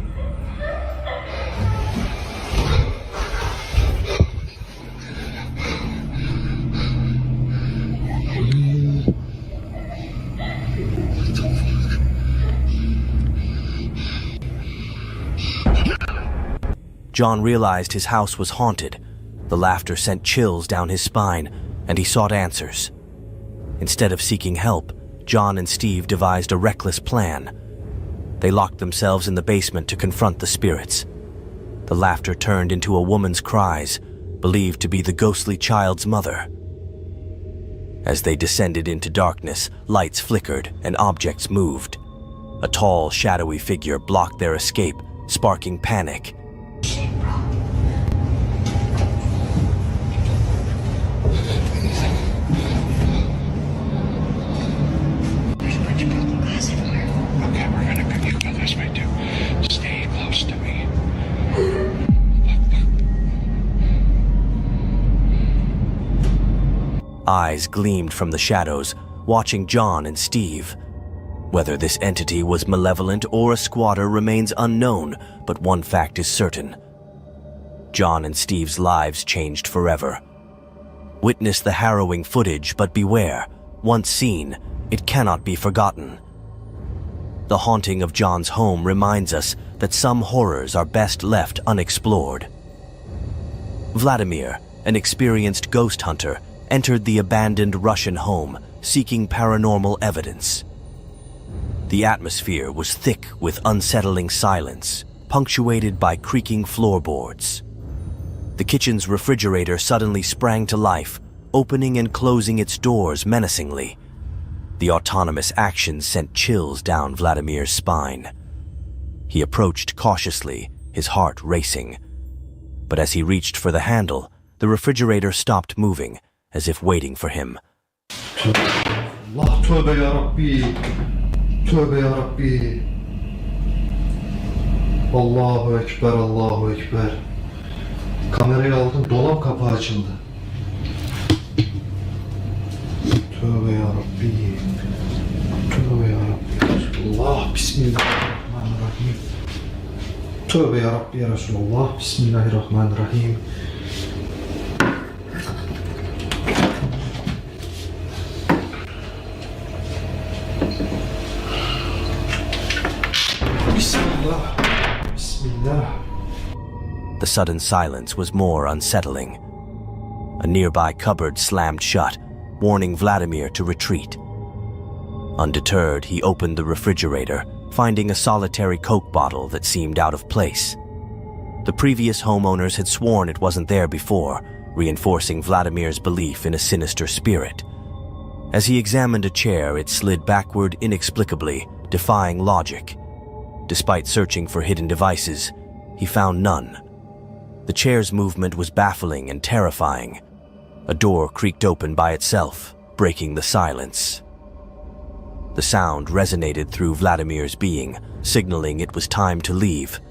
John realized his house was haunted. The laughter sent chills down his spine, and he sought answers. Instead of seeking help, John and Steve devised a reckless plan. They locked themselves in the basement to confront the spirits. The laughter turned into a woman's cries, believed to be the ghostly child's mother. As they descended into darkness, lights flickered and objects moved. A tall, shadowy figure blocked their escape, sparking panic. Okay, we're gonna go this way too. Stay close to me. Eyes gleamed from the shadows, watching John and Steve. Whether this entity was malevolent or a squatter remains unknown, but one fact is certain. John and Steve's lives changed forever. Witness the harrowing footage, but beware. Once seen, it cannot be forgotten. The haunting of John's home reminds us that some horrors are best left unexplored. Vladimir, an experienced ghost hunter, entered the abandoned Russian home, seeking paranormal evidence. The atmosphere was thick with unsettling silence, punctuated by creaking floorboards. The kitchen's refrigerator suddenly sprang to life, opening and closing its doors menacingly. The autonomous action sent chills down Vladimir's spine. He approached cautiously, his heart racing. But as he reached for the handle, the refrigerator stopped moving, as if waiting for him. Allah, tövbe ya Rabbi. Tövbe ya Rabbi. Allahu Ekber, Allahu Ekber. Kamerayı aldım, dolap kapağı açıldı. Tövbe ya Rabbi. Tövbe ya Rabbi. Resulullah, Bismillahirrahmanirrahim. Tövbe ya Rabbi ya Resulullah, Bismillahirrahmanirrahim. The sudden silence was more unsettling. A nearby cupboard slammed shut, warning Vladimir to retreat. Undeterred, he opened the refrigerator, finding a solitary Coke bottle that seemed out of place. The previous homeowners had sworn it wasn't there before, reinforcing Vladimir's belief in a sinister spirit. As he examined a chair, it slid backward inexplicably, defying logic. Despite searching for hidden devices, he found none. The chair's movement was baffling and terrifying. A door creaked open by itself, breaking the silence. The sound resonated through Vladimir's being, signaling it was time to leave.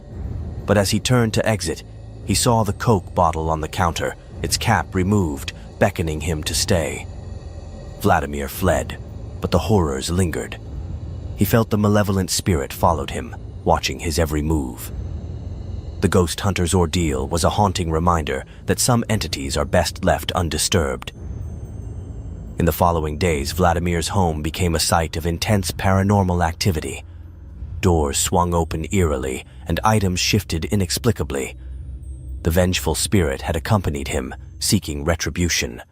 But as he turned to exit, he saw the Coke bottle on the counter, its cap removed, beckoning him to stay. Vladimir fled, but the horrors lingered. He felt the malevolent spirit followed him, watching his every move. The ghost hunter's ordeal was a haunting reminder that some entities are best left undisturbed. In the following days, Vladimir's home became a site of intense paranormal activity. Doors swung open eerily, and items shifted inexplicably. The vengeful spirit had accompanied him, seeking retribution.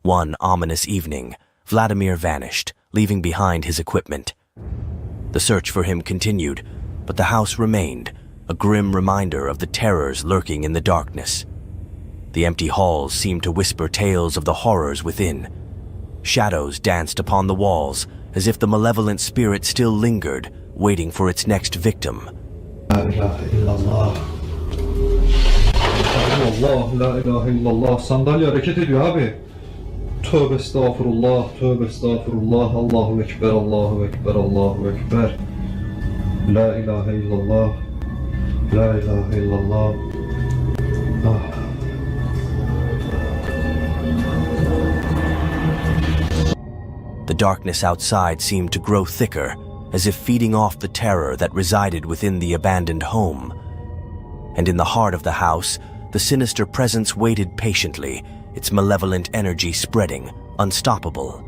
One ominous evening, Vladimir vanished, leaving behind his equipment. The search for him continued, but the house remained, a grim reminder of the terrors lurking in the darkness. The empty halls seemed to whisper tales of the horrors within. Shadows danced upon the walls, as if the malevolent spirit still lingered, waiting for its next victim. La ilahe illallah. Allah, la ilahe illallah. Sandalye hareket ediyor abi. Tövbe estağfurullah, tövbe estağfurullah. Allahu Ekber, Allahu Ekber, Allahu Ekber. La ilahe illallah. La ilahe illallah. Ah. The darkness outside seemed to grow thicker, as if feeding off the terror that resided within the abandoned home. And in the heart of the house, the sinister presence waited patiently, its malevolent energy spreading, unstoppable.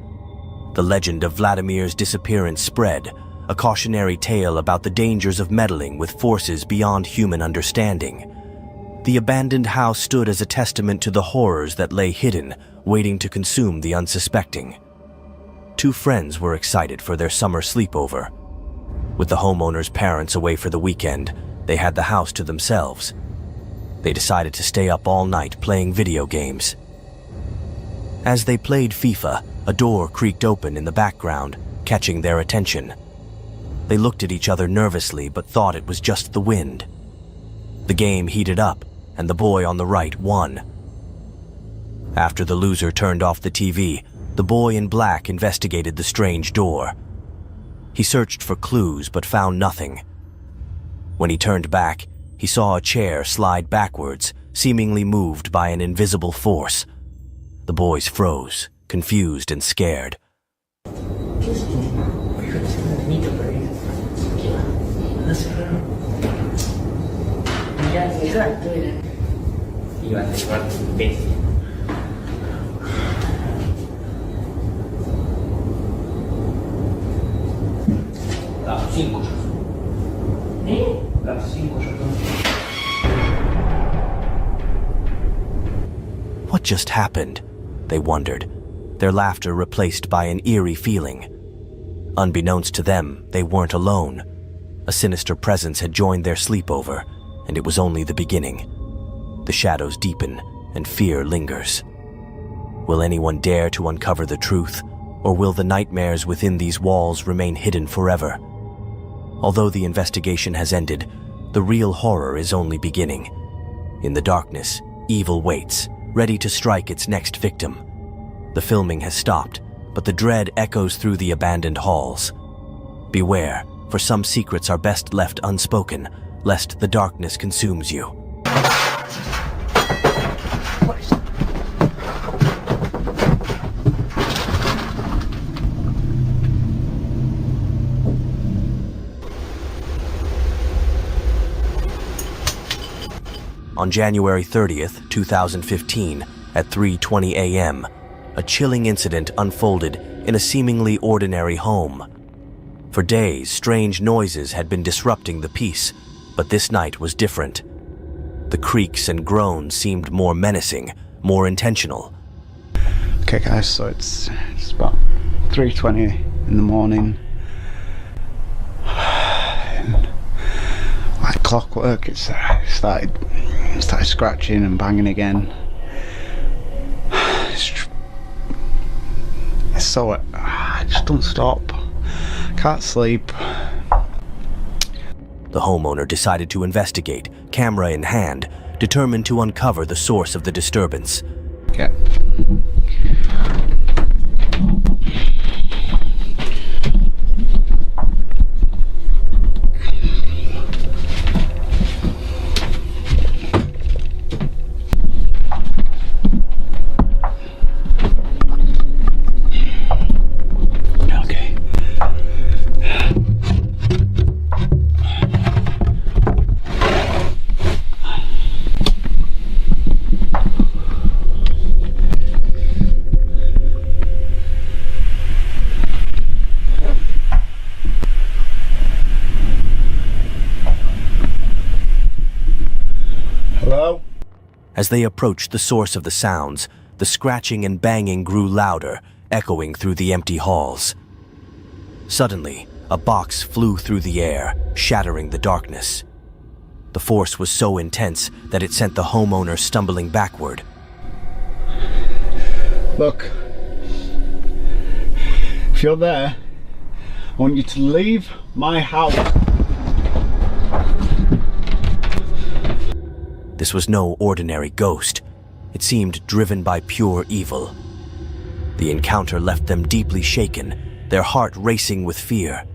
The legend of Vladimir's disappearance spread, a cautionary tale about the dangers of meddling with forces beyond human understanding. The abandoned house stood as a testament to the horrors that lay hidden, waiting to consume the unsuspecting. Two friends were excited for their summer sleepover. With the homeowner's parents away for the weekend, they had the house to themselves. They decided to stay up all night playing video games. As they played FIFA, a door creaked open in the background, catching their attention. They looked at each other nervously but thought it was just the wind. The game heated up, and the boy on the right won. After the loser turned off the TV, the boy in black investigated the strange door. He searched for clues but found nothing. When he turned back, he saw a chair slide backwards, seemingly moved by an invisible force. The boys froze, confused and scared. What just happened? They wondered, their laughter replaced by an eerie feeling. Unbeknownst to them, they weren't alone. A sinister presence had joined their sleepover, and it was only the beginning. The shadows deepen, and fear lingers. Will anyone dare to uncover the truth, or will the nightmares within these walls remain hidden forever? Although the investigation has ended, the real horror is only beginning. In the darkness, evil waits, ready to strike its next victim. The filming has stopped, but the dread echoes through the abandoned halls. Beware, for some secrets are best left unspoken, lest the darkness consumes you. On January 30th, 2015, at 3:20 a.m., a chilling incident unfolded in a seemingly ordinary home. For days, strange noises had been disrupting the peace, but this night was different. The creaks and groans seemed more menacing, more intentional. Okay guys, so it's about 3:20 in the morning. And like clockwork, it started scratching and banging again. So it just don't stop. Can't sleep. The homeowner decided to investigate, camera in hand, determined to uncover the source of the disturbance. Okay. As they approached the source of the sounds, the scratching and banging grew louder, echoing through the empty halls. Suddenly, a box flew through the air, shattering the darkness. The force was so intense that it sent the homeowner stumbling backward. Look, if you're there, I want you to leave my house. This was no ordinary ghost. It seemed driven by pure evil. The encounter left them deeply shaken, their heart racing with fear.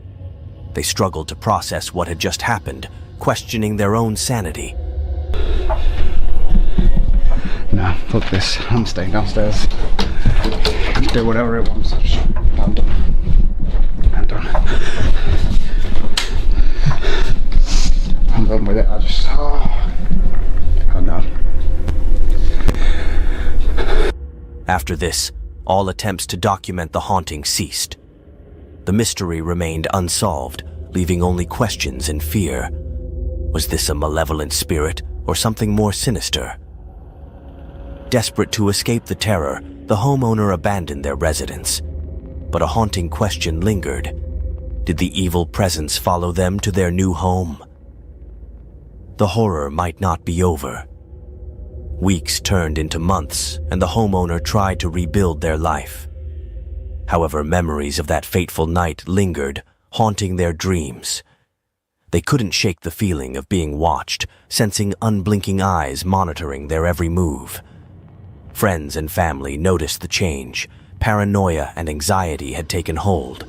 They struggled to process what had just happened, questioning their own sanity. No, fuck this. I'm staying downstairs. Do whatever it wants. I'm done. I'm done. I'm done with it. I'm done. After this, all attempts to document the haunting ceased. The mystery remained unsolved, leaving only questions and fear. Was this a malevolent spirit or something more sinister? Desperate to escape the terror, the homeowner abandoned their residence. But a haunting question lingered. Did the evil presence follow them to their new home? The horror might not be over. Weeks turned into months, and the homeowner tried to rebuild their life. However, memories of that fateful night lingered, haunting their dreams. They couldn't shake the feeling of being watched, sensing unblinking eyes monitoring their every move. Friends and family noticed the change. Paranoia and anxiety had taken hold.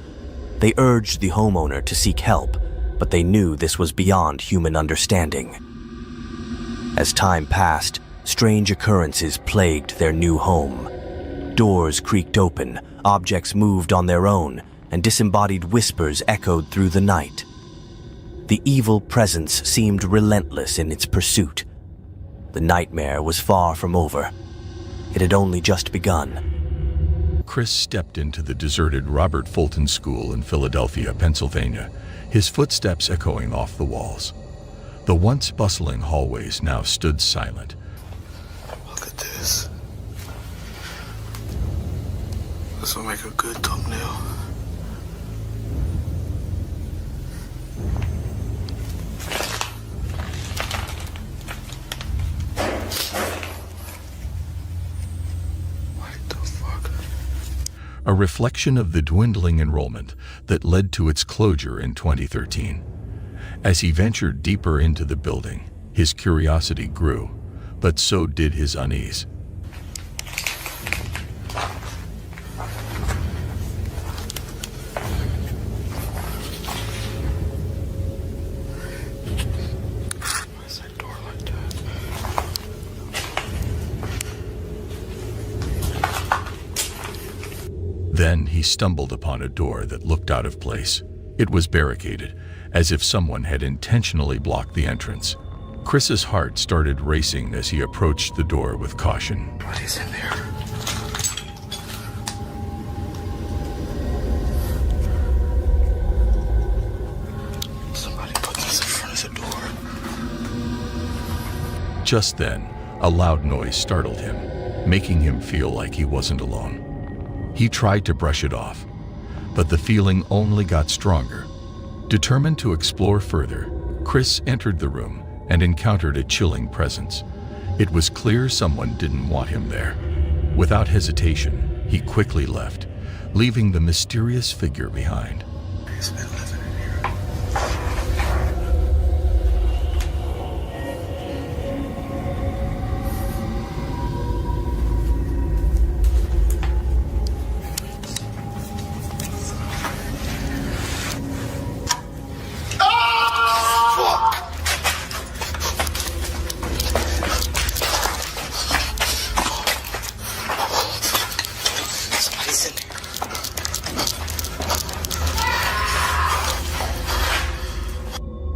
They urged the homeowner to seek help, but they knew this was beyond human understanding. As time passed, strange occurrences plagued their new home. Doors creaked open, objects moved on their own, and disembodied whispers echoed through the night. The evil presence seemed relentless in its pursuit. The nightmare was far from over. It had only just begun. Chris stepped into the deserted Robert Fulton School in Philadelphia, Pennsylvania, his footsteps echoing off the walls. The once bustling hallways now stood silent. Look at this. This will make a good thumbnail. A reflection of the dwindling enrollment that led to its closure in 2013. As he ventured deeper into the building, his curiosity grew, but so did his unease. Then he stumbled upon a door that looked out of place. It was barricaded, as if someone had intentionally blocked the entrance. Chris's heart started racing as he approached the door with caution. What is in there? Somebody put this in front of the door. Just then, a loud noise startled him, making him feel like he wasn't alone. He tried to brush it off, but the feeling only got stronger. Determined to explore further, Chris entered the room and encountered a chilling presence. It was clear someone didn't want him there. Without hesitation, he quickly left, leaving the mysterious figure behind. He's been living in here.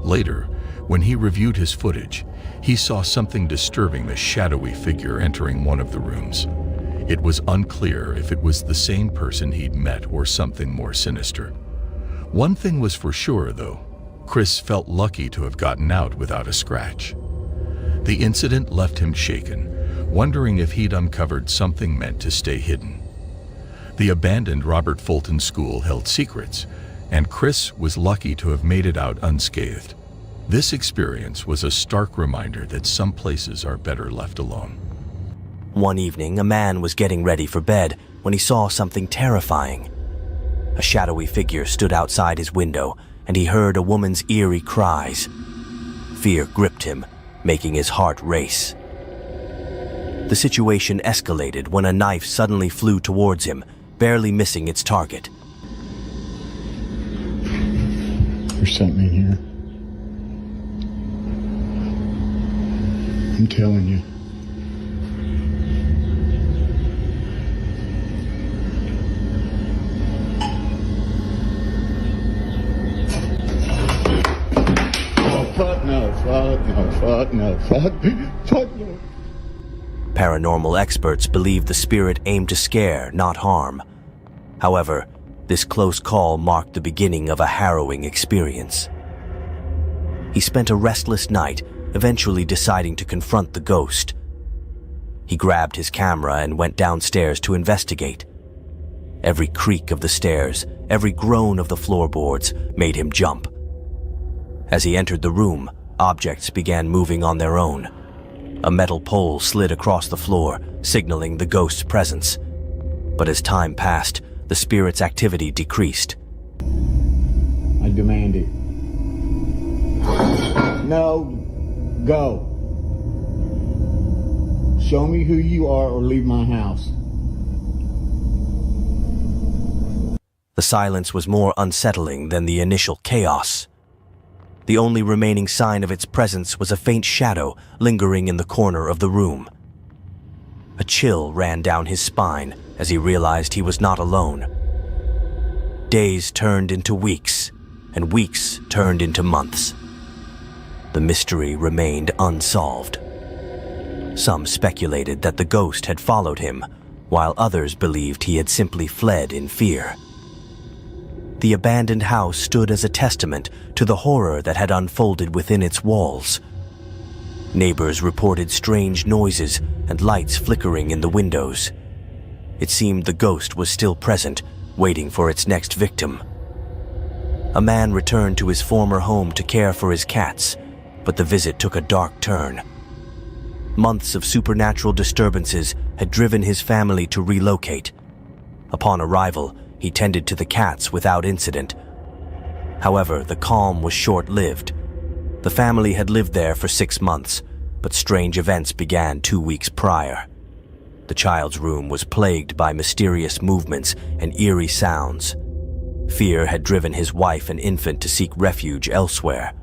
Later, when he reviewed his footage, he saw something disturbing: the shadowy figure entering one of the rooms. It was unclear if it was the same person he'd met or something more sinister. One thing was for sure, though. Chris felt lucky to have gotten out without a scratch. The incident left him shaken, wondering if he'd uncovered something meant to stay hidden. The abandoned Robert Fulton School held secrets, and Chris was lucky to have made it out unscathed. This experience was a stark reminder that some places are better left alone. One evening, a man was getting ready for bed when he saw something terrifying. A shadowy figure stood outside his window, and he heard a woman's eerie cries. Fear gripped him, making his heart race. The situation escalated when a knife suddenly flew towards him, barely missing its target. There's something in here. I'm telling you. Oh, fuck no, fuck no, fuck no, fuck no. Paranormal experts believe the spirit aimed to scare, not harm. However, this close call marked the beginning of a harrowing experience. He spent a restless night, eventually deciding to confront the ghost. He grabbed his camera and went downstairs to investigate. Every creak of the stairs, every groan of the floorboards made him jump. As he entered the room, objects began moving on their own. A metal pole slid across the floor, signaling the ghost's presence. But as time passed, the spirit's activity decreased. I demand it. No, go. Show me who you are or leave my house. The silence was more unsettling than the initial chaos. The only remaining sign of its presence was a faint shadow lingering in the corner of the room. A chill ran down his spine as he realized he was not alone. Days turned into weeks, and weeks turned into months. The mystery remained unsolved. Some speculated that the ghost had followed him, while others believed he had simply fled in fear. The abandoned house stood as a testament to the horror that had unfolded within its walls. Neighbors reported strange noises and lights flickering in the windows. It seemed the ghost was still present, waiting for its next victim. A man returned to his former home to care for his cats, but the visit took a dark turn. Months of supernatural disturbances had driven his family to relocate. Upon arrival, he tended to the cats without incident. However, the calm was short-lived. The family had lived there for 6 months, but strange events began 2 weeks prior. The child's room was plagued by mysterious movements and eerie sounds. Fear had driven his wife and infant to seek refuge elsewhere.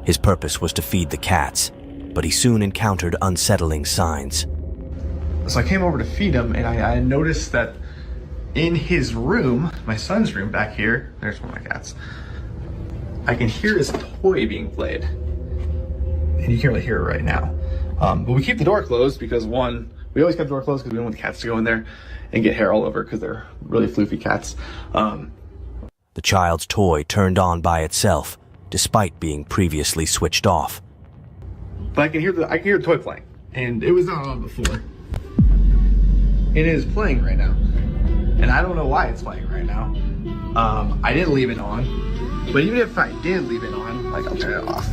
His purpose was to feed the cats, but he soon encountered unsettling signs. So I came over to feed him, and I noticed that in his room, my son's room back here, there's one of my cats, I can hear his toy being played. And you can't really hear it right now. But we keep the door closed because one, we always kept the door closed because we didn't want the cats to go in there and get hair all over because they're really floofy cats. The child's toy turned on by itself, despite being previously switched off. But I can hear the toy playing, and it was not on before. It is playing right now, and I don't know why it's playing right now. I didn't leave it on, but even if I did leave it on, like, I'll turn it off.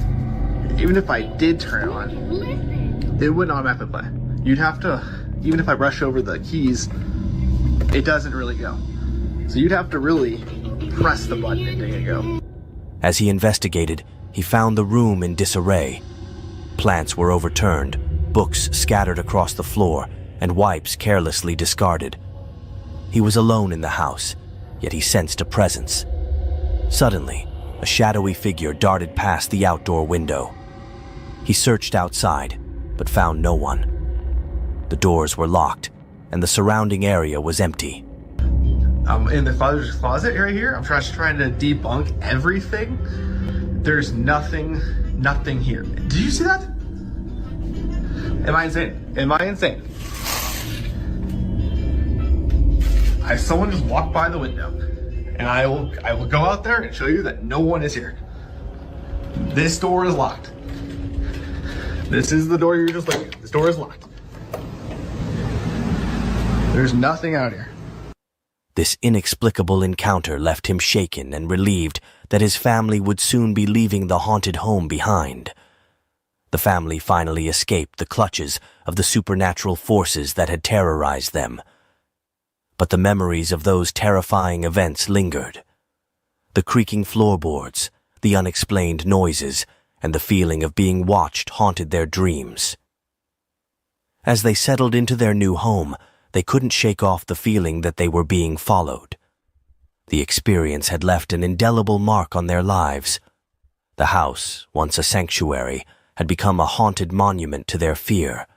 Even if I did turn it on, it wouldn't automatically play. You'd have to, even if I brush over the keys, it doesn't really go. So you'd have to really press the button and make it go. As he investigated, he found the room in disarray. Plants were overturned, books scattered across the floor, and wipes carelessly discarded. He was alone in the house, yet he sensed a presence. Suddenly, a shadowy figure darted past the outdoor window. He searched outside, but found no one. The doors were locked, and the surrounding area was empty. In the father's closet right here, I'm just trying to debunk everything. There's nothing here. Did you see that? Am I insane? Am I insane? Someone just walked by the window, and I will go out there and show you that no one is here. This door is locked. This is the door you're just looking at. This door is locked. There's nothing out here. This inexplicable encounter left him shaken and relieved that his family would soon be leaving the haunted home behind. The family finally escaped the clutches of the supernatural forces that had terrorized them. But the memories of those terrifying events lingered. The creaking floorboards, the unexplained noises, and the feeling of being watched haunted their dreams. As they settled into their new home, they couldn't shake off the feeling that they were being followed. The experience had left an indelible mark on their lives. The house, once a sanctuary, had become a haunted monument to their fear.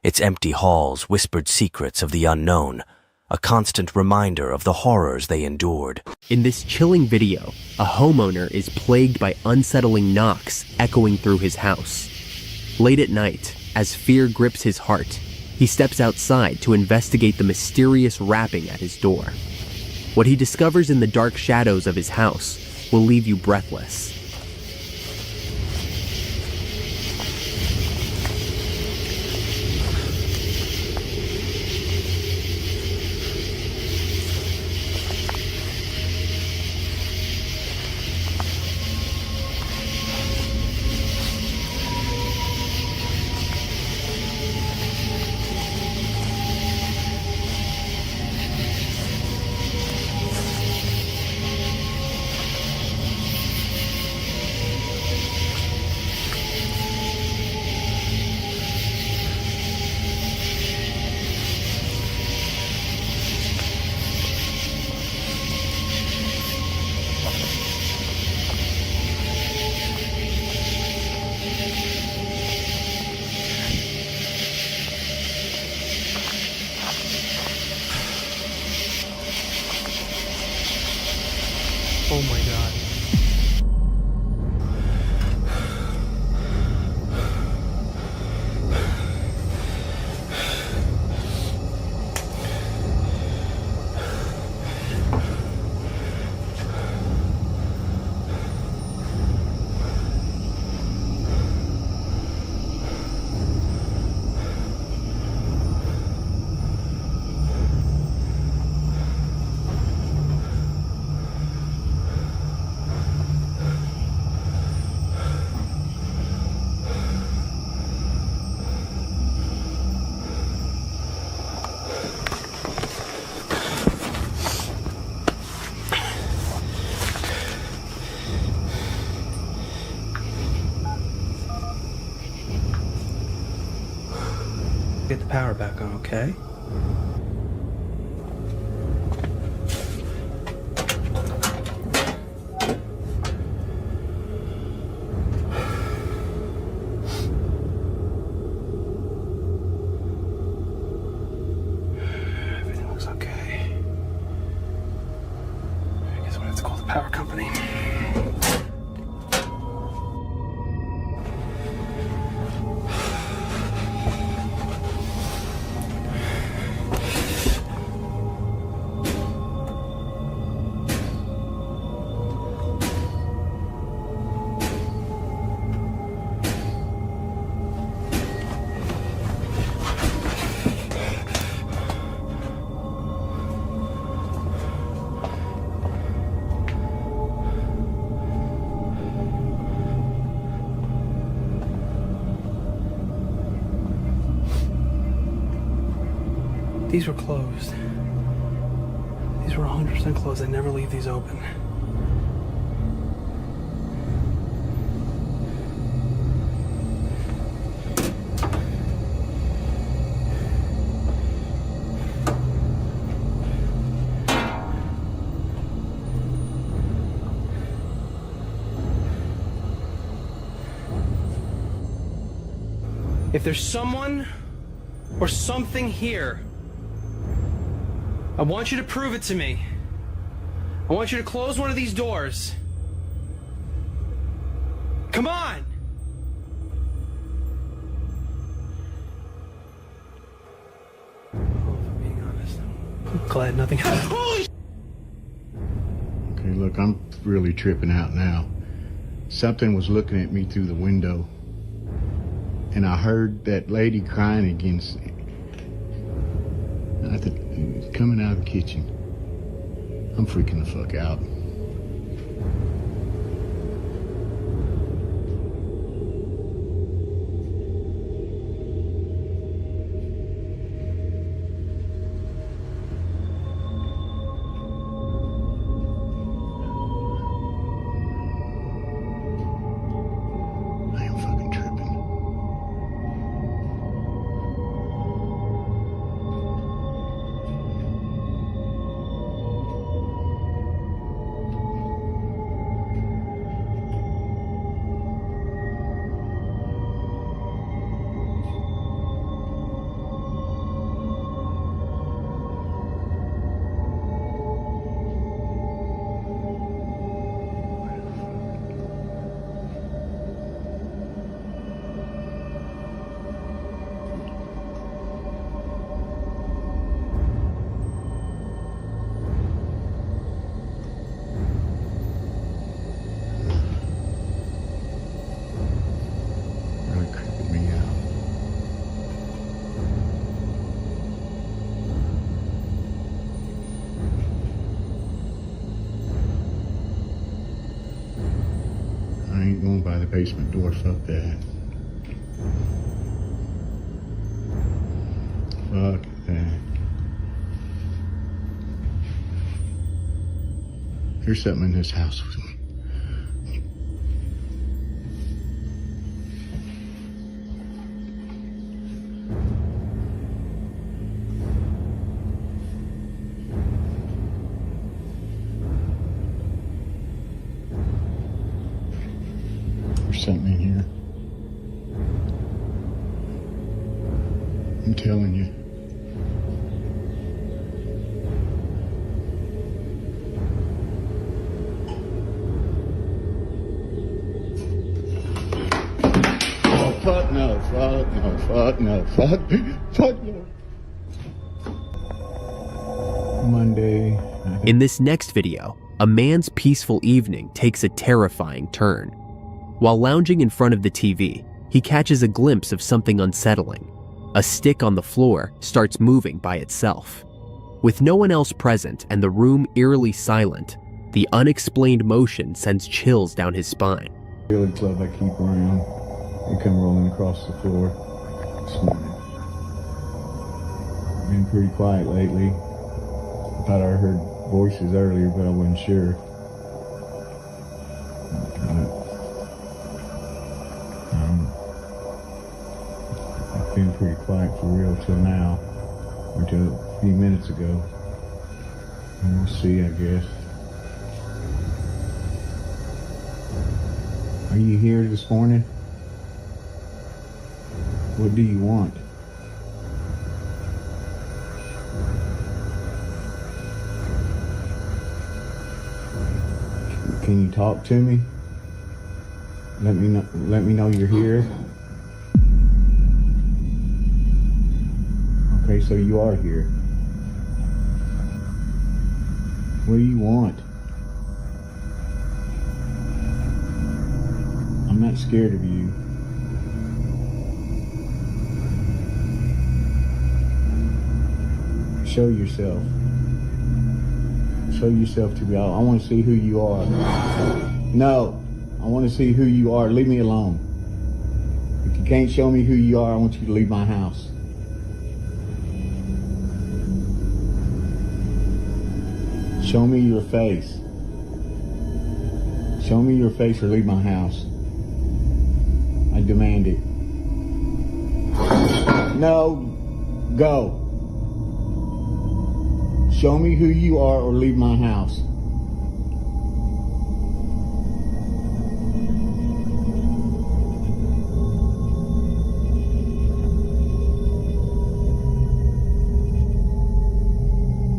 Its empty halls whispered secrets of the unknown, a constant reminder of the horrors they endured. In this chilling video, a homeowner is plagued by unsettling knocks echoing through his house. Late at night, as fear grips his heart, he steps outside to investigate the mysterious rapping at his door. What he discovers in the dark shadows of his house will leave you breathless. Oh my god. Get the power back on, okay? Everything looks okay. I guess we'll have to call the power company. These were closed. These were 100% closed. I never leave these open. If there's someone or something here, I want you to prove it to me. I want you to close one of these doors. Come on! Oh, if I'm being honest, I'm glad nothing happened. Holy Okay, look, I'm really tripping out now. Something was looking at me through the window, and I heard that lady crying against coming out of the kitchen. I'm freaking the fuck out. By the basement door, fuck that. Fuck that. There's something in this house with me. Something in here. I'm telling you. fuck no, fuck no, fuck no. Monday. In this next video, a man's peaceful evening takes a terrifying turn. While lounging in front of the TV, he catches a glimpse of something unsettling. A stick on the floor starts moving by itself. With no one else present and the room eerily silent, the unexplained motion sends chills down his spine. Billy club I keep around, they come rolling across the floor this morning. Been pretty quiet lately. I thought I heard voices earlier, but I wasn't sure. It's been pretty quiet for real till now, until a few minutes ago. And we'll see, I guess. Are you here this morning? What do you want? Can you talk to me? Let me know you're here. Okay, so you are here. What do you want? I'm not scared of you. Show yourself. Show yourself to me. I want to see who you are. No, I want to see who you are. Leave me alone. If you can't show me who you are, I want you to leave my house. Show me your face. Show me your face or leave my house. I demand it. No, go. Show me who you are or leave my house.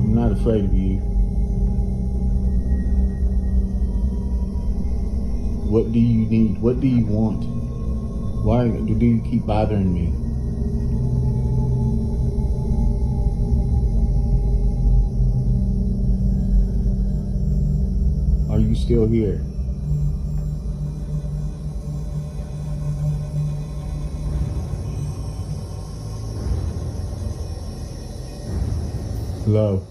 I'm not afraid of you. What do you need? What do you want? Why do you keep bothering me? Are you still here? Hello?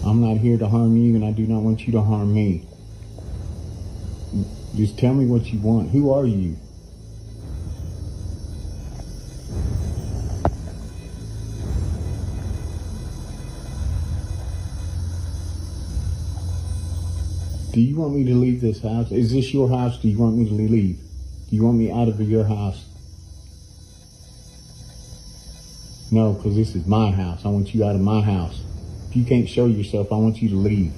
I'm not here to harm you, and I do not want you to harm me. Just tell me what you want. Who are you? Do you want me to leave this house? Is this your house? Do you want me to leave? Do you want me out of your house? No, because this is my house. I want you out of my house. If you can't show yourself, I want you to leave.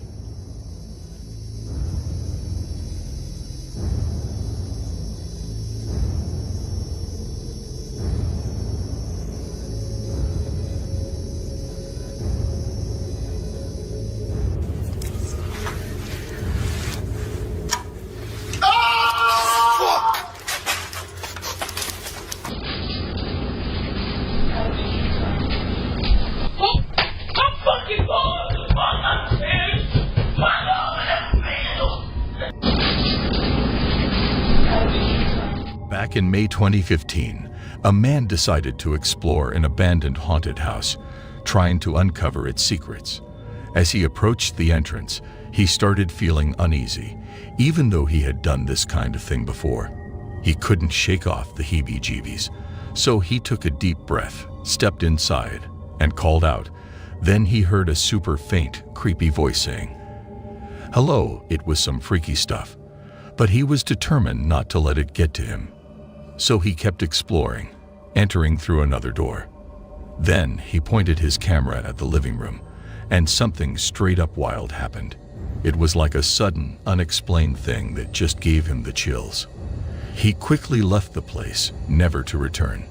Back in May 2015, a man decided to explore an abandoned haunted house, trying to uncover its secrets. As he approached the entrance, he started feeling uneasy, even though he had done this kind of thing before. He couldn't shake off the heebie-jeebies, so he took a deep breath, stepped inside, and called out. Then he heard a super faint, creepy voice saying, "Hello." It was some freaky stuff, but he was determined not to let it get to him. So he kept exploring, entering through another door. Then he pointed his camera at the living room, and something straight up wild happened. It was like a sudden, unexplained thing that just gave him the chills. He quickly left the place, never to return.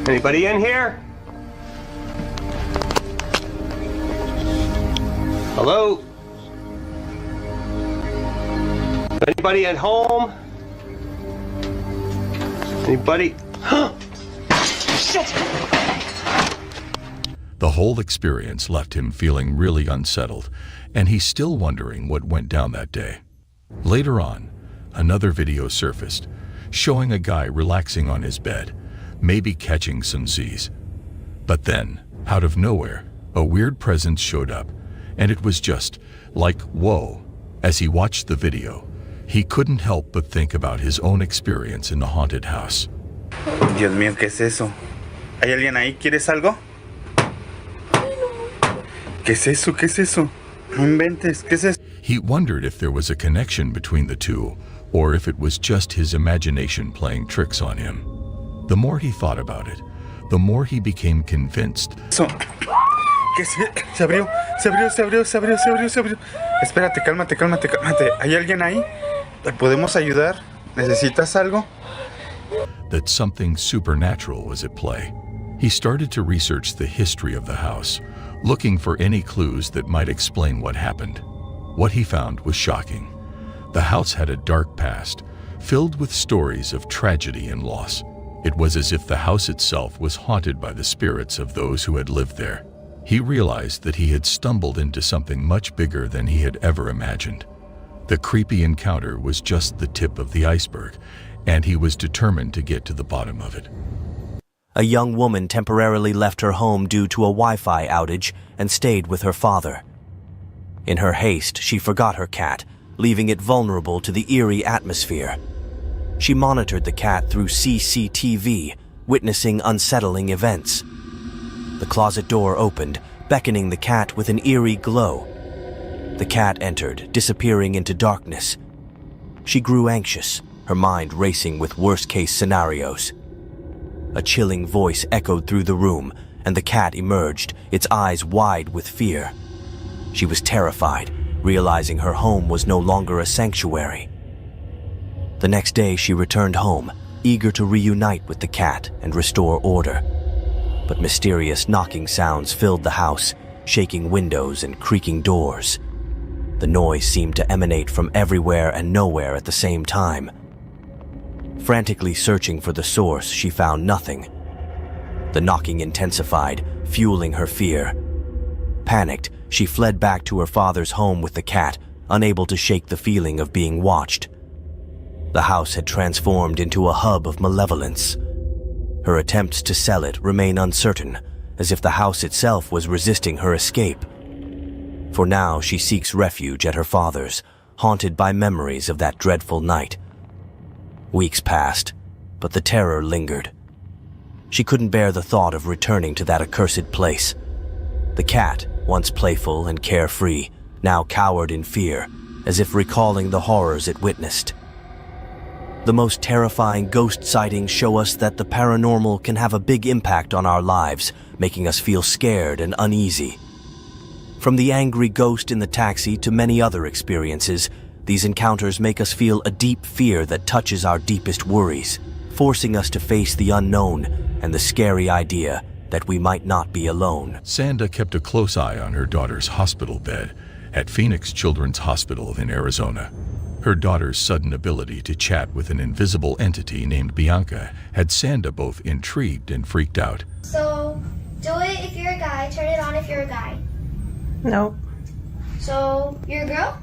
Anybody in here? Hello? Anybody at home? Anybody? Shit! The whole experience left him feeling really unsettled, and he's still wondering what went down that day. Later on, another video surfaced, showing a guy relaxing on his bed, maybe catching some Z's. But then, out of nowhere, a weird presence showed up, and it was just like, whoa. As he watched the video, he couldn't help but think about his own experience in the haunted house. Dios mío, ¿qué es eso? ¿Hay alguien ahí? ¿Quieres algo? ¿Qué es eso? ¿Qué es eso? No inventes, ¿qué es eso? He wondered if there was a connection between the two, or if it was just his imagination playing tricks on him. The more he thought about it, the more he became convinced. ¿Qué es? Se abrió. Espérate, cálmate. ¿Hay alguien ahí? ¿Te podemos ayudar? ¿Necesitas algo? That something supernatural was at play. He started to research the history of the house, looking for any clues that might explain what happened. What he found was shocking. The house had a dark past, filled with stories of tragedy and loss. It was as if the house itself was haunted by the spirits of those who had lived there. He realized that he had stumbled into something much bigger than he had ever imagined. The creepy encounter was just the tip of the iceberg, and he was determined to get to the bottom of it. A young woman temporarily left her home due to a Wi-Fi outage and stayed with her father. In her haste, she forgot her cat, leaving it vulnerable to the eerie atmosphere. She monitored the cat through CCTV, witnessing unsettling events. The closet door opened, beckoning the cat with an eerie glow. The cat entered, disappearing into darkness. She grew anxious, her mind racing with worst-case scenarios. A chilling voice echoed through the room, and the cat emerged, its eyes wide with fear. She was terrified, realizing her home was no longer a sanctuary. The next day, she returned home, eager to reunite with the cat and restore order. But mysterious knocking sounds filled the house, shaking windows and creaking doors. The noise seemed to emanate from everywhere and nowhere at the same time. Frantically searching for the source, she found nothing. The knocking intensified, fueling her fear. Panicked, she fled back to her father's home with the cat, unable to shake the feeling of being watched. The house had transformed into a hub of malevolence. Her attempts to sell it remain uncertain, as if the house itself was resisting her escape. For now, she seeks refuge at her father's, haunted by memories of that dreadful night. Weeks passed, but the terror lingered. She couldn't bear the thought of returning to that accursed place. The cat, once playful and carefree, now cowered in fear, as if recalling the horrors it witnessed. The most terrifying ghost sightings show us that the paranormal can have a big impact on our lives, making us feel scared and uneasy. From the angry ghost in the taxi to many other experiences, these encounters make us feel a deep fear that touches our deepest worries, forcing us to face the unknown and the scary idea that we might not be alone. Sanda kept a close eye on her daughter's hospital bed at Phoenix Children's Hospital in Arizona. Her daughter's sudden ability to chat with an invisible entity named Bianca had Sanda both intrigued and freaked out. So, do it if you're a guy, turn it on if you're a guy. No. So, you're a girl?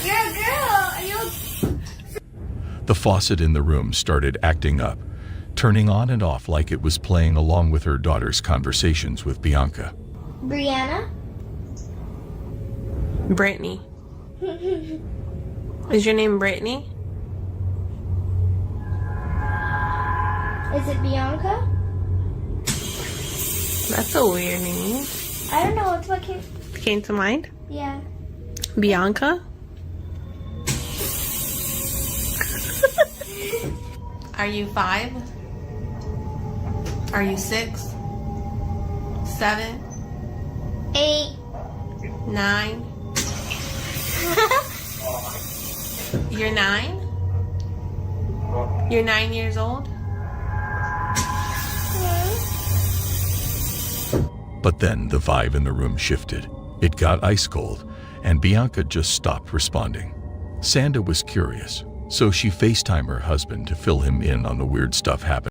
You're a girl! Are you... The faucet in the room started acting up, turning on and off like it was playing along with her daughter's conversations with Bianca. Brianna? Brittany. Is your name Brittany? Is it Bianca? That's a weird name. I don't know, it's what came to mind? Yeah. Bianca? Are you 5? Are you 6? 7? 8? 9? You're 9? You're 9 years old? But then the vibe in the room shifted. It got ice cold, and Bianca just stopped responding. Sanda was curious, so she FaceTimed her husband to fill him in on the weird stuff happening.